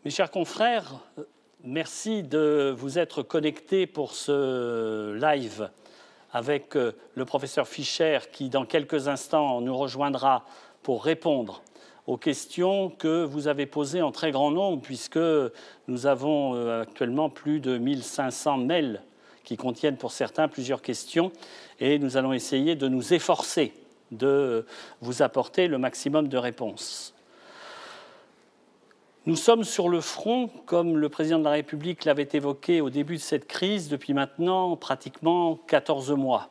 Mes chers confrères, merci de vous être connectés pour ce live avec le professeur Fischer qui, dans quelques instants, nous rejoindra pour répondre aux questions que vous avez posées en très grand nombre, puisque nous avons actuellement plus de 1500 mails qui contiennent pour certains plusieurs questions, et nous allons essayer de nous efforcer de vous apporter le maximum de réponses. Nous sommes sur le front, comme le président de la République l'avait évoqué au début de cette crise, depuis maintenant pratiquement 14 mois.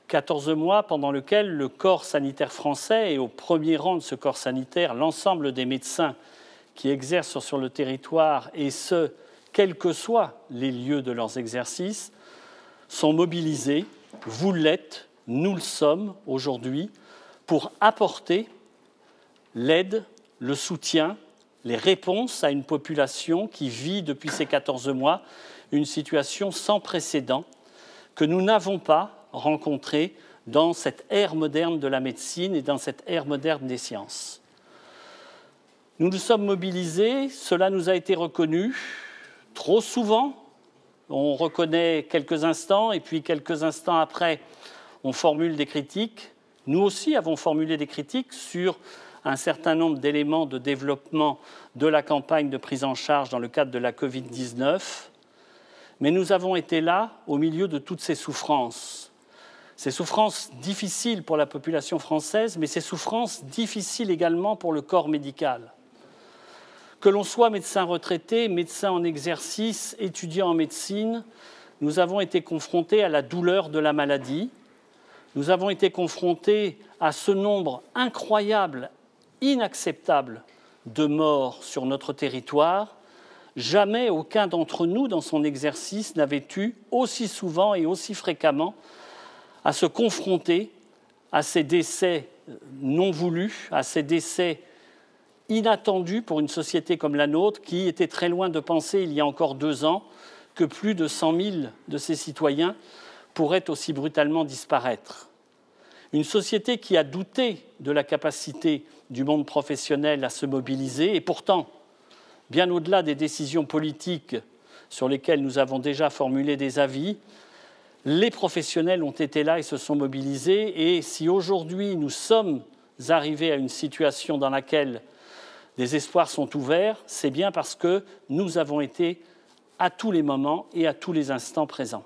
14 mois pendant lesquels le corps sanitaire français, et au premier rang de ce corps sanitaire, l'ensemble des médecins qui exercent sur le territoire, et ce, quels que soient les lieux de leurs exercices, sont mobilisés. Vous l'êtes, nous le sommes aujourd'hui, pour apporter l'aide, le soutien, les réponses à une population qui vit depuis ces 14 mois une situation sans précédent que nous n'avons pas rencontrée dans cette ère moderne de la médecine et dans cette ère moderne des sciences. Nous nous sommes mobilisés, cela nous a été reconnu trop souvent. On reconnaît quelques instants et puis quelques instants après, on formule des critiques. Nous aussi avons formulé des critiques sur un certain nombre d'éléments de développement de la campagne de prise en charge dans le cadre de la Covid-19. Mais nous avons été là au milieu de toutes ces souffrances. Ces souffrances difficiles pour la population française, mais ces souffrances difficiles également pour le corps médical. Que l'on soit médecin retraité, médecin en exercice, étudiant en médecine, nous avons été confrontés à la douleur de la maladie. Nous avons été confrontés à ce nombre incroyable, inacceptable de morts sur notre territoire. Jamais aucun d'entre nous, dans son exercice, n'avait eu aussi souvent et aussi fréquemment à se confronter à ces décès non voulus, à ces décès inattendus pour une société comme la nôtre, qui était très loin de penser, il y a encore 2 ans, que plus de 100 000 de ses citoyens pourraient aussi brutalement disparaître. Une société qui a douté de la capacité du monde professionnel à se mobiliser, et pourtant, bien au-delà des décisions politiques sur lesquelles nous avons déjà formulé des avis, les professionnels ont été là et se sont mobilisés. Et si aujourd'hui nous sommes arrivés à une situation dans laquelle des espoirs sont ouverts, c'est bien parce que nous avons été à tous les moments et à tous les instants présents.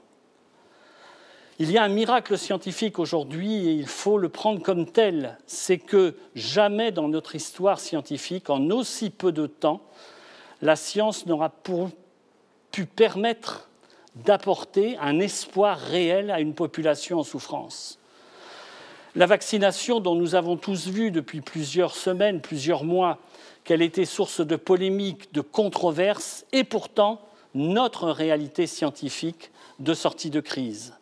Il y a un miracle scientifique aujourd'hui et il faut le prendre comme tel. C'est que jamais dans notre histoire scientifique, en aussi peu de temps, la science n'aura pu permettre d'apporter un espoir réel à une population en souffrance. La vaccination, dont nous avons tous vu depuis plusieurs semaines, plusieurs mois, qu'elle était source de polémiques, de controverses, est pourtant notre réalité scientifique de sortie de crise.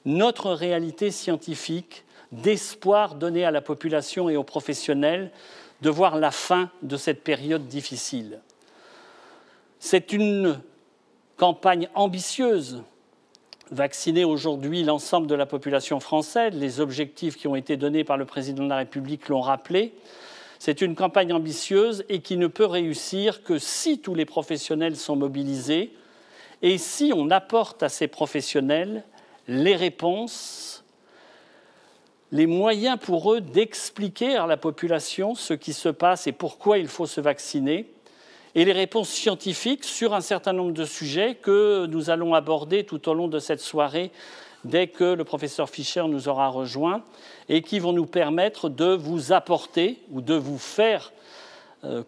Notre réalité scientifique d'espoir donné à la population et aux professionnels de voir la fin de cette période difficile. C'est une campagne ambitieuse. Vacciner aujourd'hui l'ensemble de la population française, les objectifs qui ont été donnés par le président de la République l'ont rappelé. C'est une campagne ambitieuse et qui ne peut réussir que si tous les professionnels sont mobilisés et si on apporte à ces professionnels les réponses, les moyens pour eux d'expliquer à la population ce qui se passe et pourquoi il faut se vacciner, et les réponses scientifiques sur un certain nombre de sujets que nous allons aborder tout au long de cette soirée dès que le professeur Fischer nous aura rejoints et qui vont nous permettre de vous apporter ou de vous faire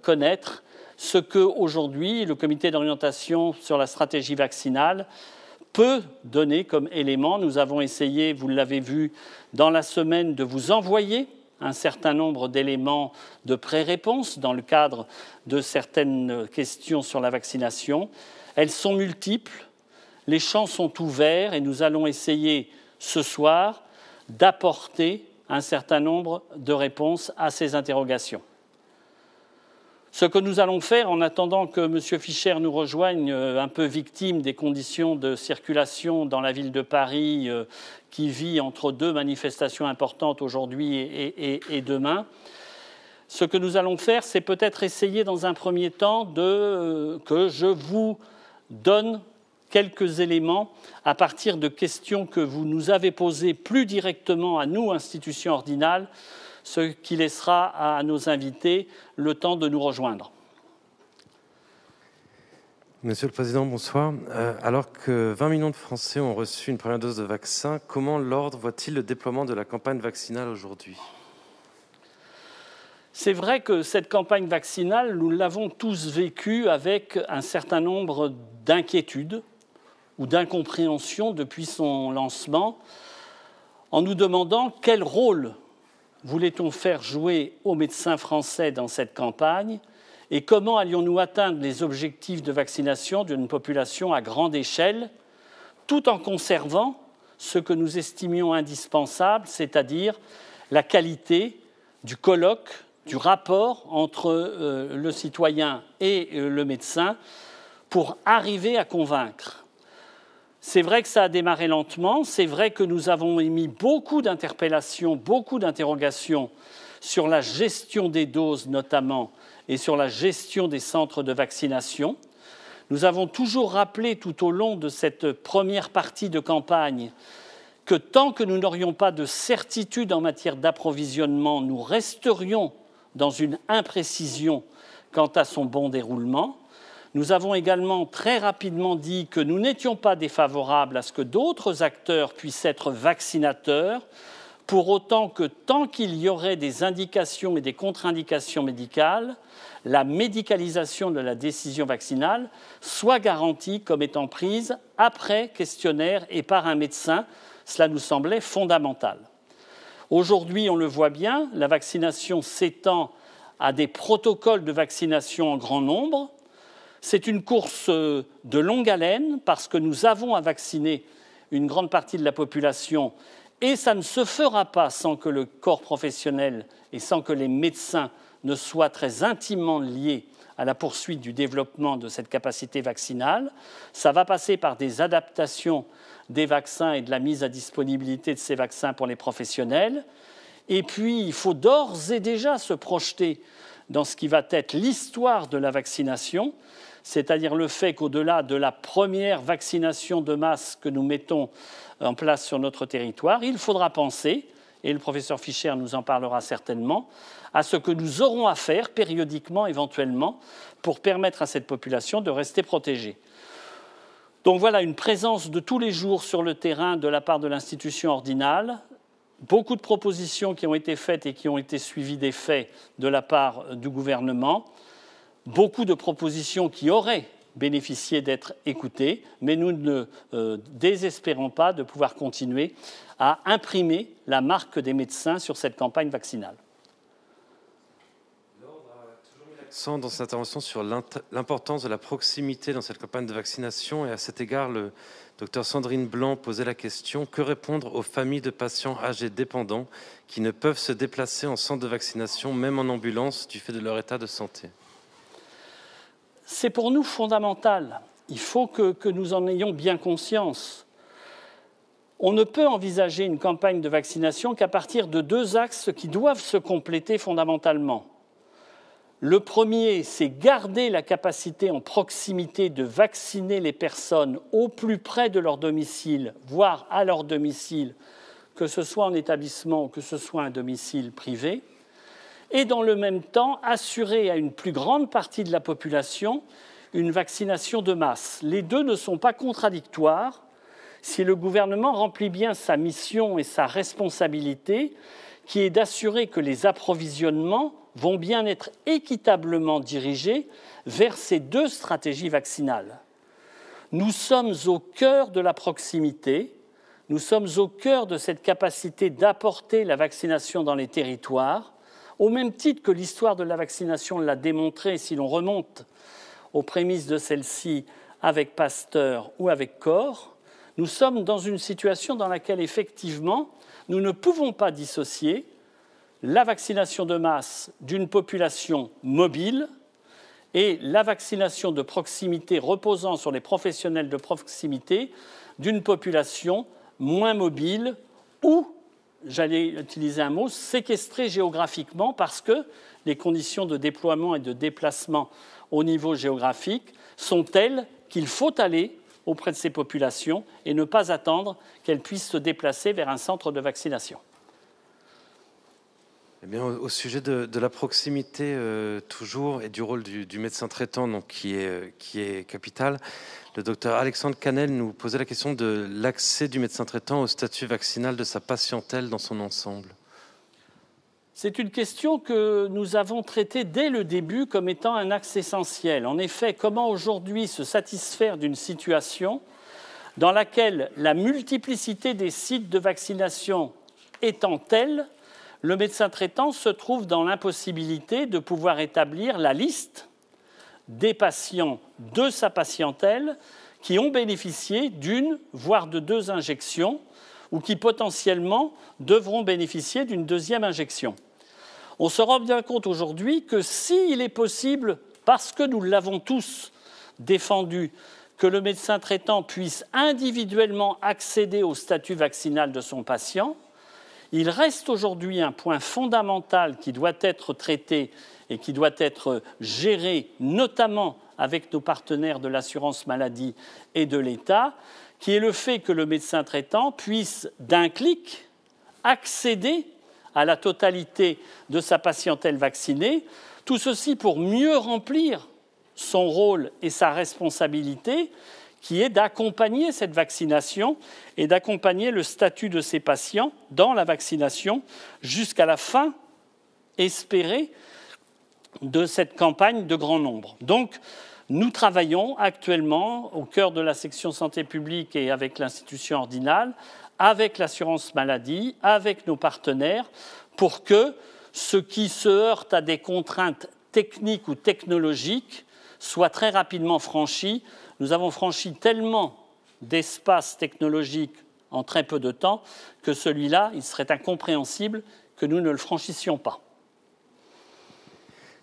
connaître ce qu'aujourd'hui le comité d'orientation sur la stratégie vaccinale peut donner comme élément. Nous avons essayé, vous l'avez vu, dans la semaine de vous envoyer un certain nombre d'éléments de pré-réponse dans le cadre de certaines questions sur la vaccination. Elles sont multiples, les champs sont ouverts et nous allons essayer ce soir d'apporter un certain nombre de réponses à ces interrogations. Ce que nous allons faire, en attendant que M. Fischer nous rejoigne, un peu victime des conditions de circulation dans la ville de Paris, qui vit entre 2 manifestations importantes aujourd'hui et demain, ce que nous allons faire, c'est peut-être essayer dans un premier temps que je vous donne quelques éléments à partir de questions que vous nous avez posées plus directement à nous, institutions ordinales, ce qui laissera à nos invités le temps de nous rejoindre. Monsieur le Président, bonsoir. Alors que 20 millions de Français ont reçu une première dose de vaccin, comment l'Ordre voit-il le déploiement de la campagne vaccinale aujourd'hui ? C'est vrai que cette campagne vaccinale, nous l'avons tous vécue avec un certain nombre d'inquiétudes ou d'incompréhensions depuis son lancement, en nous demandant quel rôle voulait-on faire jouer aux médecins français dans cette campagne et comment allions-nous atteindre les objectifs de vaccination d'une population à grande échelle, tout en conservant ce que nous estimions indispensable, c'est-à-dire la qualité du colloque, du rapport entre le citoyen et le médecin pour arriver à convaincre. C'est vrai que ça a démarré lentement, c'est vrai que nous avons émis beaucoup d'interpellations, beaucoup d'interrogations sur la gestion des doses notamment et sur la gestion des centres de vaccination. Nous avons toujours rappelé tout au long de cette première partie de campagne que tant que nous n'aurions pas de certitude en matière d'approvisionnement, nous resterions dans une imprécision quant à son bon déroulement. Nous avons également très rapidement dit que nous n'étions pas défavorables à ce que d'autres acteurs puissent être vaccinateurs, pour autant que tant qu'il y aurait des indications et des contre-indications médicales, la médicalisation de la décision vaccinale soit garantie comme étant prise après questionnaire et par un médecin. Cela nous semblait fondamental. Aujourd'hui, on le voit bien, la vaccination s'étend à des protocoles de vaccination en grand nombre. C'est une course de longue haleine parce que nous avons à vacciner une grande partie de la population et ça ne se fera pas sans que le corps professionnel et sans que les médecins ne soient très intimement liés à la poursuite du développement de cette capacité vaccinale. Ça va passer par des adaptations des vaccins et de la mise à disponibilité de ces vaccins pour les professionnels. Et puis, il faut d'ores et déjà se projeter dans ce qui va être l'histoire de la vaccination, c'est-à-dire le fait qu'au-delà de la première vaccination de masse que nous mettons en place sur notre territoire, il faudra penser, et le professeur Fischer nous en parlera certainement, à ce que nous aurons à faire périodiquement, éventuellement, pour permettre à cette population de rester protégée. Donc voilà une présence de tous les jours sur le terrain de la part de l'institution ordinale, beaucoup de propositions qui ont été faites et qui ont été suivies des faits de la part du gouvernement, beaucoup de propositions qui auraient bénéficié d'être écoutées, mais nous ne désespérons pas de pouvoir continuer à imprimer la marque des médecins sur cette campagne vaccinale. Dans cette intervention sur l'importance de la proximité dans cette campagne de vaccination. Et à cet égard, le docteur Sandrine Blanc posait la question: que répondre aux familles de patients âgés dépendants qui ne peuvent se déplacer en centre de vaccination, même en ambulance, du fait de leur état de santé? C'est pour nous fondamental. Il faut que nous en ayons bien conscience. On ne peut envisager une campagne de vaccination qu'à partir de deux axes qui doivent se compléter fondamentalement. Le premier, c'est garder la capacité en proximité de vacciner les personnes au plus près de leur domicile, voire à leur domicile, que ce soit en établissement ou que ce soit un domicile privé, et dans le même temps assurer à une plus grande partie de la population une vaccination de masse. Les deux ne sont pas contradictoires. Si le gouvernement remplit bien sa mission et sa responsabilité, qui est d'assurer que les approvisionnements vont bien être équitablement dirigés vers ces deux stratégies vaccinales. Nous sommes au cœur de la proximité, nous sommes au cœur de cette capacité d'apporter la vaccination dans les territoires, au même titre que l'histoire de la vaccination l'a démontré, si l'on remonte aux prémices de celle-ci avec Pasteur ou avec Cor. Nous sommes dans une situation dans laquelle, effectivement, nous ne pouvons pas dissocier la vaccination de masse d'une population mobile et la vaccination de proximité reposant sur les professionnels de proximité d'une population moins mobile ou j'allais utiliser un mot, séquestrés géographiquement parce que les conditions de déploiement et de déplacement au niveau géographique sont telles qu'il faut aller auprès de ces populations et ne pas attendre qu'elles puissent se déplacer vers un centre de vaccination. Eh bien, au sujet de la proximité toujours et du rôle du médecin traitant, donc, qui est capital, le docteur Alexandre Canel nous posait la question de l'accès du médecin traitant au statut vaccinal de sa patientèle dans son ensemble. C'est une question que nous avons traitée dès le début comme étant un axe essentiel. En effet, comment aujourd'hui se satisfaire d'une situation dans laquelle la multiplicité des sites de vaccination étant telle, le médecin traitant se trouve dans l'impossibilité de pouvoir établir la liste des patients de sa patientèle qui ont bénéficié d'une, voire de 2 injections, ou qui potentiellement devront bénéficier d'une 2e injection. On se rend bien compte aujourd'hui que s'il est possible, parce que nous l'avons tous défendu, que le médecin traitant puisse individuellement accéder au statut vaccinal de son patient, il reste aujourd'hui un point fondamental qui doit être traité et qui doit être géré, notamment avec nos partenaires de l'assurance maladie et de l'État, qui est le fait que le médecin traitant puisse, d'un clic, accéder à la totalité de sa patientèle vaccinée, tout ceci pour mieux remplir son rôle et sa responsabilité, qui est d'accompagner cette vaccination et d'accompagner le statut de ces patients dans la vaccination jusqu'à la fin espérée de cette campagne de grand nombre. Donc, nous travaillons actuellement au cœur de la section santé publique et avec l'institution ordinale, avec l'assurance maladie, avec nos partenaires, pour que ce qui se heurte à des contraintes techniques ou technologiques soit très rapidement franchi. Nous avons franchi tellement d'espaces technologiques en très peu de temps que celui-là, il serait incompréhensible que nous ne le franchissions pas.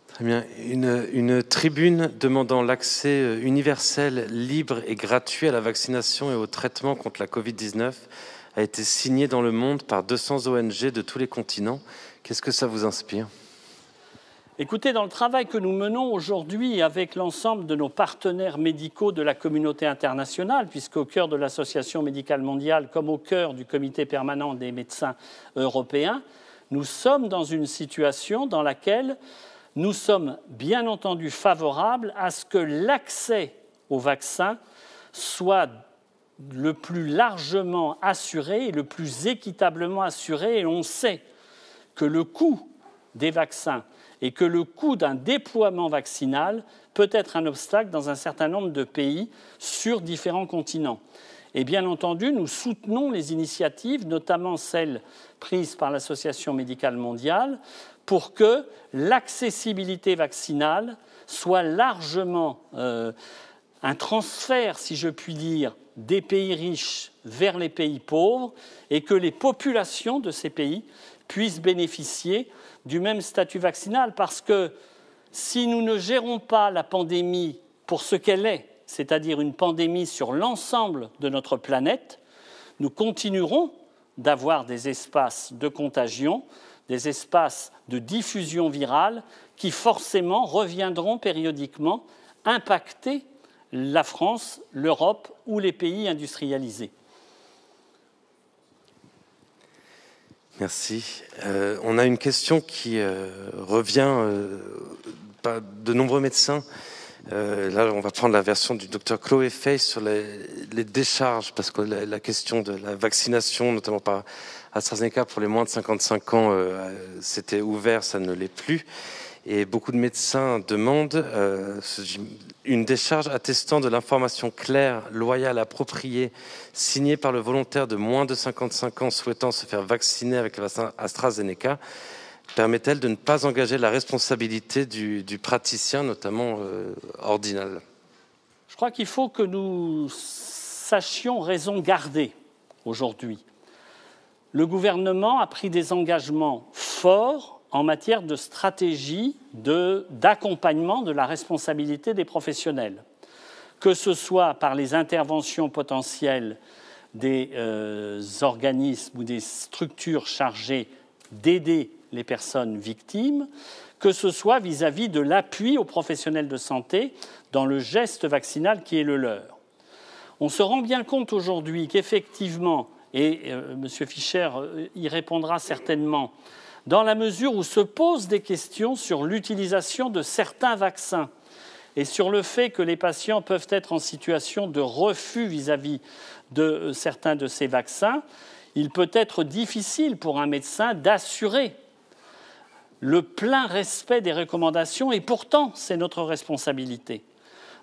Très bien. Une tribune demandant l'accès universel, libre et gratuit à la vaccination et au traitement contre la Covid-19 a été signée dans le monde par 200 ONG de tous les continents. Qu'est-ce que ça vous inspire ? Écoutez, dans le travail que nous menons aujourd'hui avec l'ensemble de nos partenaires médicaux de la communauté internationale, puisqu'au cœur de l'Association médicale mondiale, comme au cœur du comité permanent des médecins européens, nous sommes dans une situation dans laquelle nous sommes bien entendu favorables à ce que l'accès au vaccin soit le plus largement assuré et le plus équitablement assuré. Et on sait que le coût des vaccins et que le coût d'un déploiement vaccinal peut être un obstacle dans un certain nombre de pays sur différents continents. Et bien entendu, nous soutenons les initiatives, notamment celles prises par l'Association médicale mondiale, pour que l'accessibilité vaccinale soit largement un transfert, si je puis dire, des pays riches vers les pays pauvres et que les populations de ces pays puissent bénéficier du même statut vaccinal, parce que si nous ne gérons pas la pandémie pour ce qu'elle est, c'est-à-dire une pandémie sur l'ensemble de notre planète, nous continuerons d'avoir des espaces de contagion, des espaces de diffusion virale qui forcément reviendront périodiquement impacter la France, l'Europe ou les pays industrialisés. Merci. On a une question qui revient de nombreux médecins. Là, on va prendre la version du docteur Chloé Fay sur les décharges, parce que la question de la vaccination, notamment par AstraZeneca pour les moins de 55 ans, c'était ouvert, ça ne l'est plus. Et beaucoup de médecins demandent une décharge attestant de l'information claire, loyale, appropriée, signée par le volontaire de moins de 55 ans souhaitant se faire vacciner avec le vaccin AstraZeneca. Permet-elle de ne pas engager la responsabilité du praticien, notamment ordinal ? Je crois qu'il faut que nous sachions raison garder aujourd'hui. Le gouvernement a pris des engagements forts en matière de stratégie d'accompagnement de la responsabilité des professionnels, que ce soit par les interventions potentielles des organismes ou des structures chargées d'aider les personnes victimes, que ce soit vis-à-vis de l'appui aux professionnels de santé dans le geste vaccinal qui est le leur. On se rend bien compte aujourd'hui qu'effectivement, et M. Fischer y répondra certainement, dans la mesure où se posent des questions sur l'utilisation de certains vaccins et sur le fait que les patients peuvent être en situation de refus vis-à-vis de certains de ces vaccins, il peut être difficile pour un médecin d'assurer le plein respect des recommandations, et pourtant, c'est notre responsabilité.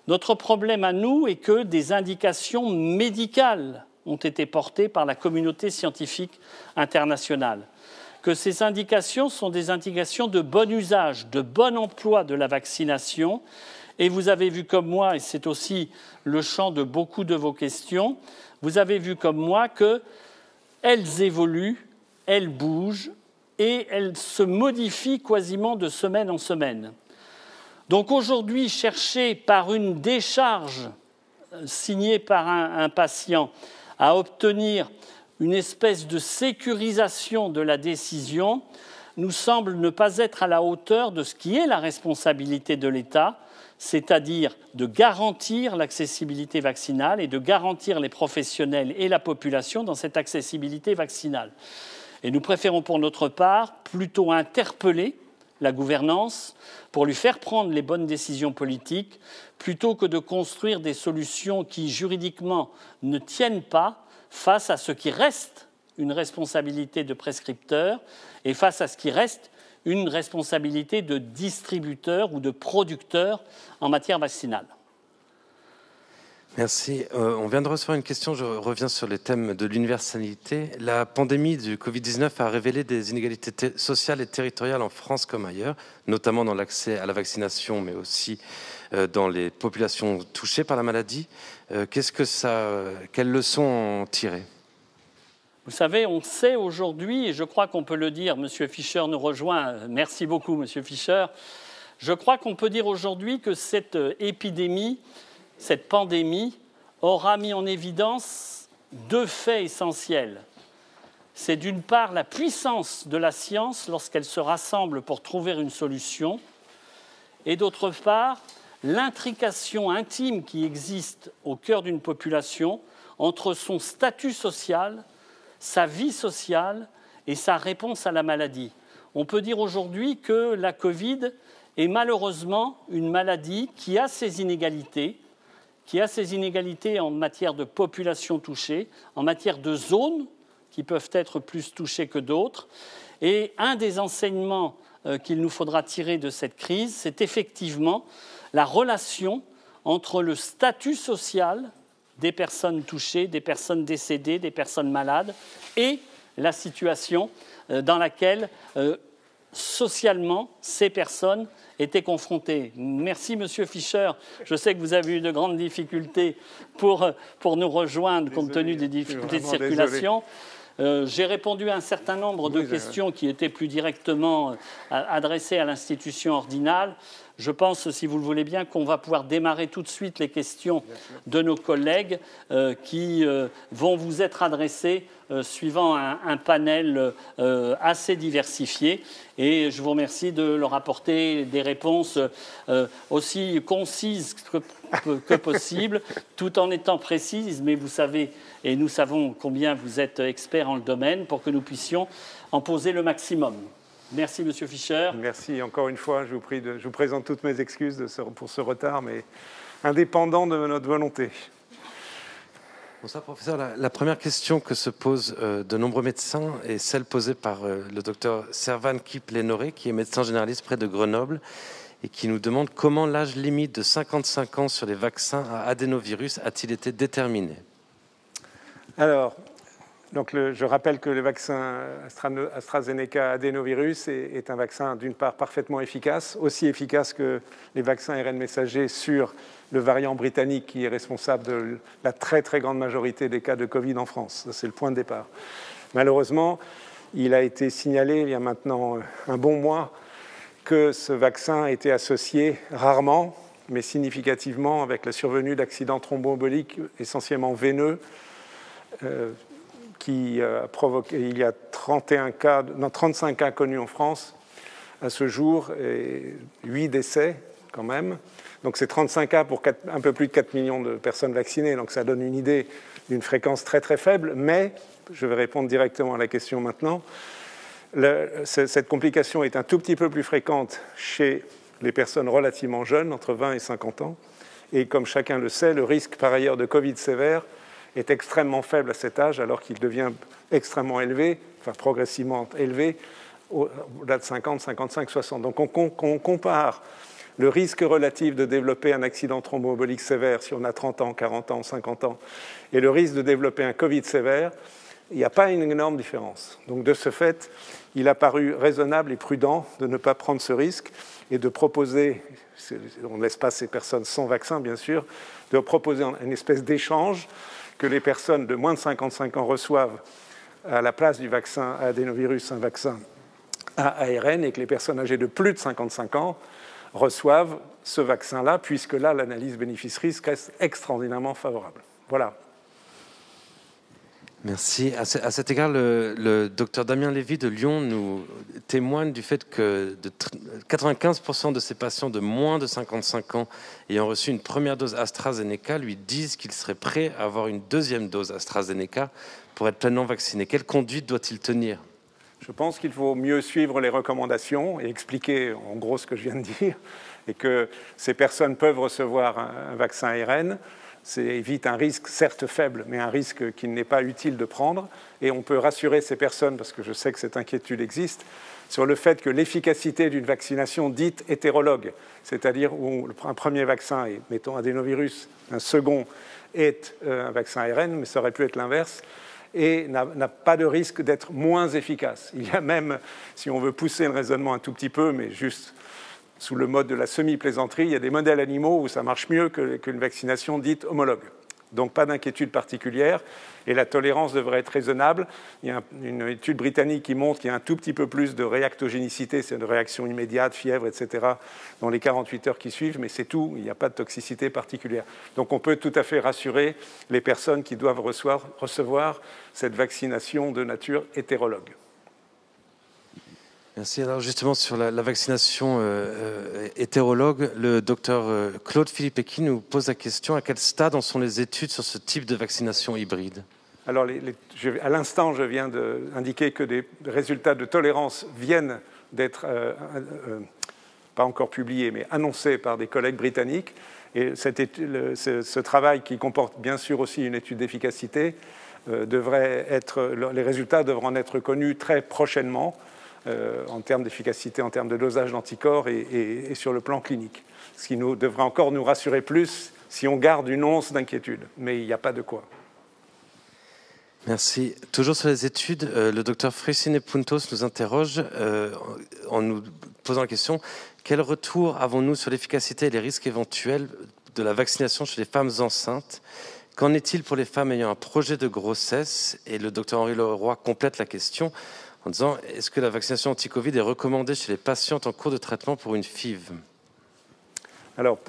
Notre problème à nous est que des indications médicales ont été portées par la communauté scientifique internationale, que ces indications sont des indications de bon usage, de bon emploi de la vaccination. Et vous avez vu comme moi, et c'est aussi le champ de beaucoup de vos questions, vous avez vu comme moi qu'elles évoluent, elles bougent et elles se modifient quasiment de semaine en semaine. Donc aujourd'hui, chercher par une décharge signée par un patient à obtenir une espèce de sécurisation de la décision nous semble ne pas être à la hauteur de ce qui est la responsabilité de l'État, c'est-à-dire de garantir l'accessibilité vaccinale et de garantir les professionnels et la population dans cette accessibilité vaccinale. Et nous préférons pour notre part plutôt interpeller la gouvernance pour lui faire prendre les bonnes décisions politiques plutôt que de construire des solutions qui juridiquement ne tiennent pas face à ce qui reste une responsabilité de prescripteur et face à ce qui reste une responsabilité de distributeur ou de producteur en matière vaccinale. Merci. On vient de recevoir une question, je reviens sur les thèmes de l'universalité. La pandémie du Covid-19 a révélé des inégalités sociales et territoriales en France comme ailleurs, notamment dans l'accès à la vaccination, mais aussi dans les populations touchées par la maladie. Quelles leçons en tirer ? Vous savez, on sait aujourd'hui, et je crois qu'on peut le dire, M. Fischer nous rejoint, merci beaucoup M. Fischer, je crois qu'on peut dire aujourd'hui que cette épidémie, cette pandémie aura mis en évidence deux faits essentiels. C'est d'une part la puissance de la science lorsqu'elle se rassemble pour trouver une solution, et d'autre part l'intrication intime qui existe au cœur d'une population entre son statut social, sa vie sociale et sa réponse à la maladie. On peut dire aujourd'hui que la Covid est malheureusement une maladie qui a ses inégalités, en matière de population touchée, en matière de zones qui peuvent être plus touchées que d'autres. Et un des enseignements qu'il nous faudra tirer de cette crise, c'est effectivement la relation entre le statut social des personnes touchées, des personnes décédées, des personnes malades, et la situation dans laquelle socialement ces personnes étaient confrontées. Merci Monsieur Fischer. Je sais que vous avez eu de grandes difficultés pour nous rejoindre compte tenu des difficultés de circulation. J'ai répondu à un certain nombre de questions qui étaient plus directement adressées à l'institution ordinale. Je pense, si vous le voulez bien, qu'on va pouvoir démarrer tout de suite les questions de nos collègues qui vont vous être adressées suivant un panel assez diversifié. Et je vous remercie de leur apporter des réponses aussi concises que possible, tout en étant précises. Mais vous savez, et nous savons combien vous êtes expert en le domaine, pour que nous puissions en poser le maximum. Merci, Monsieur Fischer. Merci encore une fois. Je vous présente toutes mes excuses pour ce retard, mais indépendant de notre volonté. Bonsoir, professeur. La première question que se posent de nombreux médecins est celle posée par le docteur Servan Kip-Lénoré, qui est médecin généraliste près de Grenoble, et qui nous demande comment l'âge limite de 55 ans sur les vaccins à adénovirus a-t-il été déterminé ? Alors, je rappelle que le vaccin AstraZeneca adénovirus est un vaccin d'une part parfaitement efficace, aussi efficace que les vaccins ARN messager sur le variant britannique qui est responsable de la très très grande majorité des cas de Covid en France. Ça, c'est le point de départ. Malheureusement, il a été signalé il y a maintenant un bon mois que ce vaccin était associé rarement, mais significativement, avec la survenue d'accidents thromboemboliques essentiellement veineux, qui a provoqué, il y a 35 cas connus en France à ce jour, et 8 décès quand même. Donc c'est 35 cas pour un peu plus de 4 millions de personnes vaccinées, donc ça donne une idée d'une fréquence très très faible, mais, je vais répondre directement à la question maintenant, cette complication est un tout petit peu plus fréquente chez les personnes relativement jeunes, entre 20 et 50 ans, et comme chacun le sait, le risque par ailleurs de Covid sévère est extrêmement faible à cet âge, alors qu'il devient extrêmement élevé, enfin progressivement élevé, au-delà de 50, 55, 60. Donc on compare le risque relatif de développer un accident thromboembolique sévère si on a 30 ans, 40 ans, 50 ans, et le risque de développer un Covid sévère, il n'y a pas une énorme différence. Donc de ce fait, il a paru raisonnable et prudent de ne pas prendre ce risque et de proposer, on ne laisse pas ces personnes sans vaccin bien sûr, de proposer une espèce d'échange que les personnes de moins de 55 ans reçoivent à la place du vaccin à adénovirus, un vaccin à ARN, et que les personnes âgées de plus de 55 ans reçoivent ce vaccin-là, puisque là, l'analyse bénéfice-risque reste extraordinairement favorable. Voilà. Merci. À cet égard, le docteur Damien Lévy de Lyon nous témoigne du fait que 95% de ces patients de moins de 55 ans ayant reçu une première dose AstraZeneca lui disent qu'ils seraient prêts à avoir une deuxième dose AstraZeneca pour être pleinement vaccinés. Quelle conduite doit-il tenir ? Je pense qu'il faut mieux suivre les recommandations et expliquer en gros ce que je viens de dire, et que ces personnes peuvent recevoir un vaccin ARN. Ça évite un risque certes faible, mais un risque qu'il n'est pas utile de prendre. Et on peut rassurer ces personnes, parce que je sais que cette inquiétude existe, sur le fait que l'efficacité d'une vaccination dite hétérologue, c'est-à-dire où un premier vaccin est, mettons, adénovirus, un second est un vaccin ARN, mais ça aurait pu être l'inverse, et n'a pas de risque d'être moins efficace. Il y a même, si on veut pousser le raisonnement un tout petit peu, mais juste sous le mode de la semi-plaisanterie, il y a des modèles animaux où ça marche mieux qu'une vaccination dite homologue. Donc pas d'inquiétude particulière, et la tolérance devrait être raisonnable. Il y a une étude britannique qui montre qu'il y a un tout petit peu plus de réactogénicité, c'est une réaction immédiate, fièvre, etc., dans les 48 heures qui suivent, mais c'est tout, il n'y a pas de toxicité particulière. Donc on peut tout à fait rassurer les personnes qui doivent recevoir cette vaccination de nature hétérologue. Merci. Alors justement, sur la vaccination hétérologue, le docteur Claude Filipecchi nous pose la question: à quel stade en sont les études sur ce type de vaccination hybride ? Alors, à l'instant, je viens d'indiquer que des résultats de tolérance viennent d'être, pas encore publiés, mais annoncés par des collègues britanniques. Et ce travail, qui comporte bien sûr aussi une étude d'efficacité, les résultats devront être connus très prochainement, en termes d'efficacité, en termes de dosage d'anticorps et sur le plan clinique. Ce qui devrait encore nous rassurer plus si on garde une once d'inquiétude. Mais il n'y a pas de quoi. Merci. Toujours sur les études, le docteur Frissine Puntos nous interroge en nous posant la question: quel retour avons-nous sur l'efficacité et les risques éventuels de la vaccination chez les femmes enceintes ? Qu'en est-il pour les femmes ayant un projet de grossesse ? Et le docteur Henri Leroy complète la question en disant: est-ce que la vaccination anti-Covid est recommandée chez les patientes en cours de traitement pour une FIV ? Alors,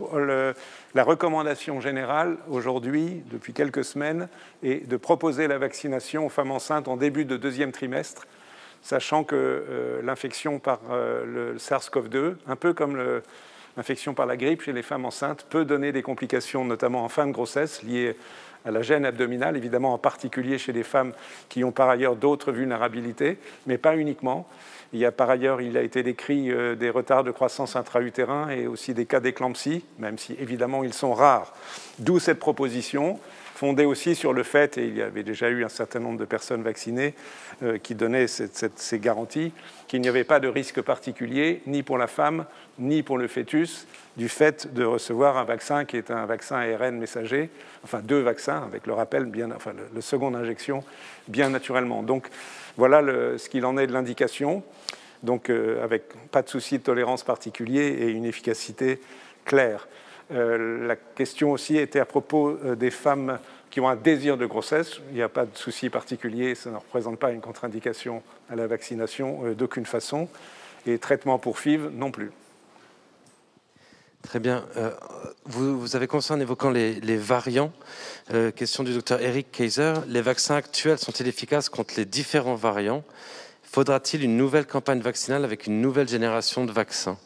la recommandation générale aujourd'hui, depuis quelques semaines, est de proposer la vaccination aux femmes enceintes en début de deuxième trimestre, sachant que l'infection par le SARS-CoV-2, un peu comme l'infection par la grippe chez les femmes enceintes, peut donner des complications, notamment en fin de grossesse, liées à la gêne abdominale, évidemment en particulier chez les femmes qui ont par ailleurs d'autres vulnérabilités, mais pas uniquement. Par ailleurs, il a été décrit des retards de croissance intra-utérin et aussi des cas d'éclampsie, même si évidemment ils sont rares. D'où cette proposition, fondée aussi sur le fait, et il y avait déjà eu un certain nombre de personnes vaccinées qui donnaient ces garanties, qu'il n'y avait pas de risque particulier, ni pour la femme, ni pour le fœtus, du fait de recevoir un vaccin qui est un vaccin ARN messager, enfin 2 vaccins, avec le rappel, le seconde injection, bien naturellement. Donc voilà ce qu'il en est de l'indication, donc avec pas de souci de tolérance particulier et une efficacité claire. La question aussi était à propos des femmes qui ont un désir de grossesse. Il n'y a pas de souci particulier, ça ne représente pas une contre-indication à la vaccination d'aucune façon. Et traitement pour FIV non plus. Très bien. vous avez commencé en évoquant les variants. Question du docteur Eric Kaiser. Les vaccins actuels sont-ils efficaces contre les différents variants? Faudra-t-il une nouvelle campagne vaccinale avec une nouvelle génération de vaccins?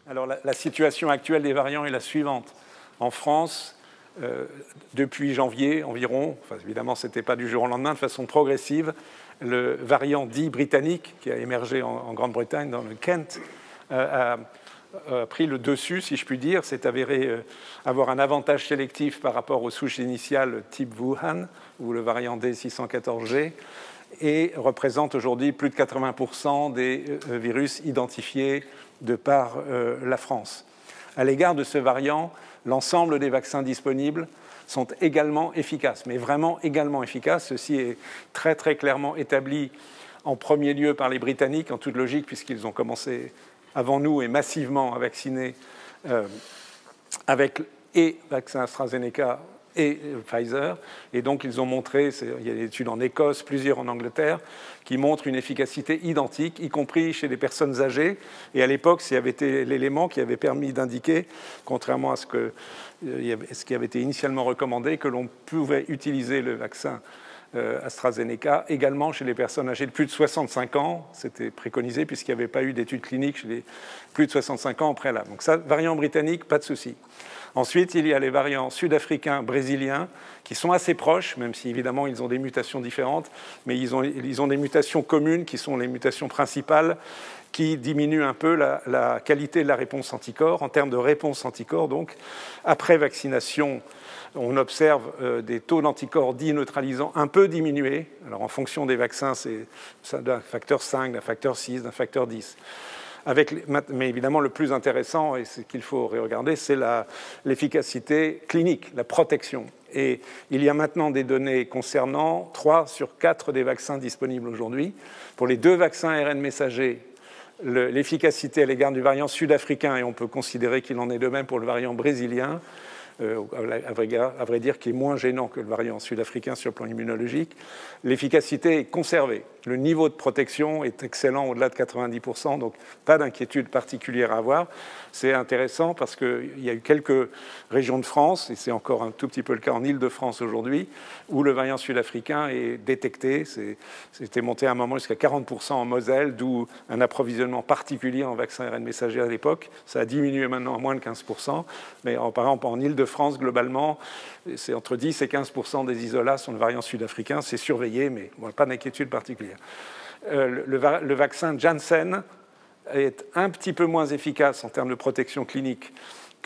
Alors, la situation actuelle des variants est la suivante. En France, depuis janvier environ, enfin, évidemment, ce n'était pas du jour au lendemain, de façon progressive, le variant dit britannique, qui a émergé en Grande-Bretagne, dans le Kent, a pris le dessus, si je puis dire, s'est avéré avoir un avantage sélectif par rapport aux souches initiales type Wuhan, ou le variant D614G, et représente aujourd'hui plus de 80% des virus identifiés de par la France. À l'égard de ce variant, l'ensemble des vaccins disponibles sont également efficaces, mais vraiment également efficaces. Ceci est très très clairement établi en premier lieu par les Britanniques, en toute logique, puisqu'ils ont commencé avant nous et massivement à vacciner avec et vaccin AstraZeneca et Pfizer. Et donc, ils ont montré, il y a des études en Écosse, plusieurs en Angleterre, qui montrent une efficacité identique, y compris chez les personnes âgées. Et à l'époque, ça avait été l'élément qui avait permis d'indiquer, contrairement à ce qui avait été initialement recommandé, que l'on pouvait utiliser le vaccin AstraZeneca également chez les personnes âgées de plus de 65 ans. C'était préconisé puisqu'il n'y avait pas eu d'études cliniques chez les plus de 65 ans en préalable. Donc ça, variant britannique, pas de souci. Ensuite, il y a les variants sud-africains, brésiliens, qui sont assez proches, même si évidemment ils ont des mutations différentes, mais ils ont des mutations communes qui sont les mutations principales qui diminuent un peu la qualité de la réponse anticorps. En termes de réponse anticorps, donc, après vaccination, on observe des taux d'anticorps dits neutralisants un peu diminués. Alors en fonction des vaccins, c'est d'un facteur 5, d'un facteur 6, d'un facteur 10. Mais évidemment, le plus intéressant, et ce qu'il faut regarder, c'est l'efficacité clinique, la protection. Et il y a maintenant des données concernant 3 sur 4 des vaccins disponibles aujourd'hui. Pour les 2 vaccins ARN messagers, l'efficacité à l'égard du variant sud-africain, et on peut considérer qu'il en est de même pour le variant brésilien, à vrai dire, qui est moins gênant que le variant sud-africain sur le plan immunologique, l'efficacité est conservée. Le niveau de protection est excellent au-delà de 90%, donc pas d'inquiétude particulière à avoir. C'est intéressant parce qu'il y a eu quelques régions de France, et c'est encore un tout petit peu le cas en Île-de-France aujourd'hui, où le variant sud-africain est détecté. C'était monté à un moment jusqu'à 40% en Moselle, d'où un approvisionnement particulier en vaccins ARN messager à l'époque. Ça a diminué maintenant à moins de 15%, mais par exemple en Île-de-France, globalement, c'est entre 10 et 15% des isolats sont le variant sud-africain. C'est surveillé, mais bon, pas d'inquiétude particulière. Le vaccin Janssen est un petit peu moins efficace en termes de protection clinique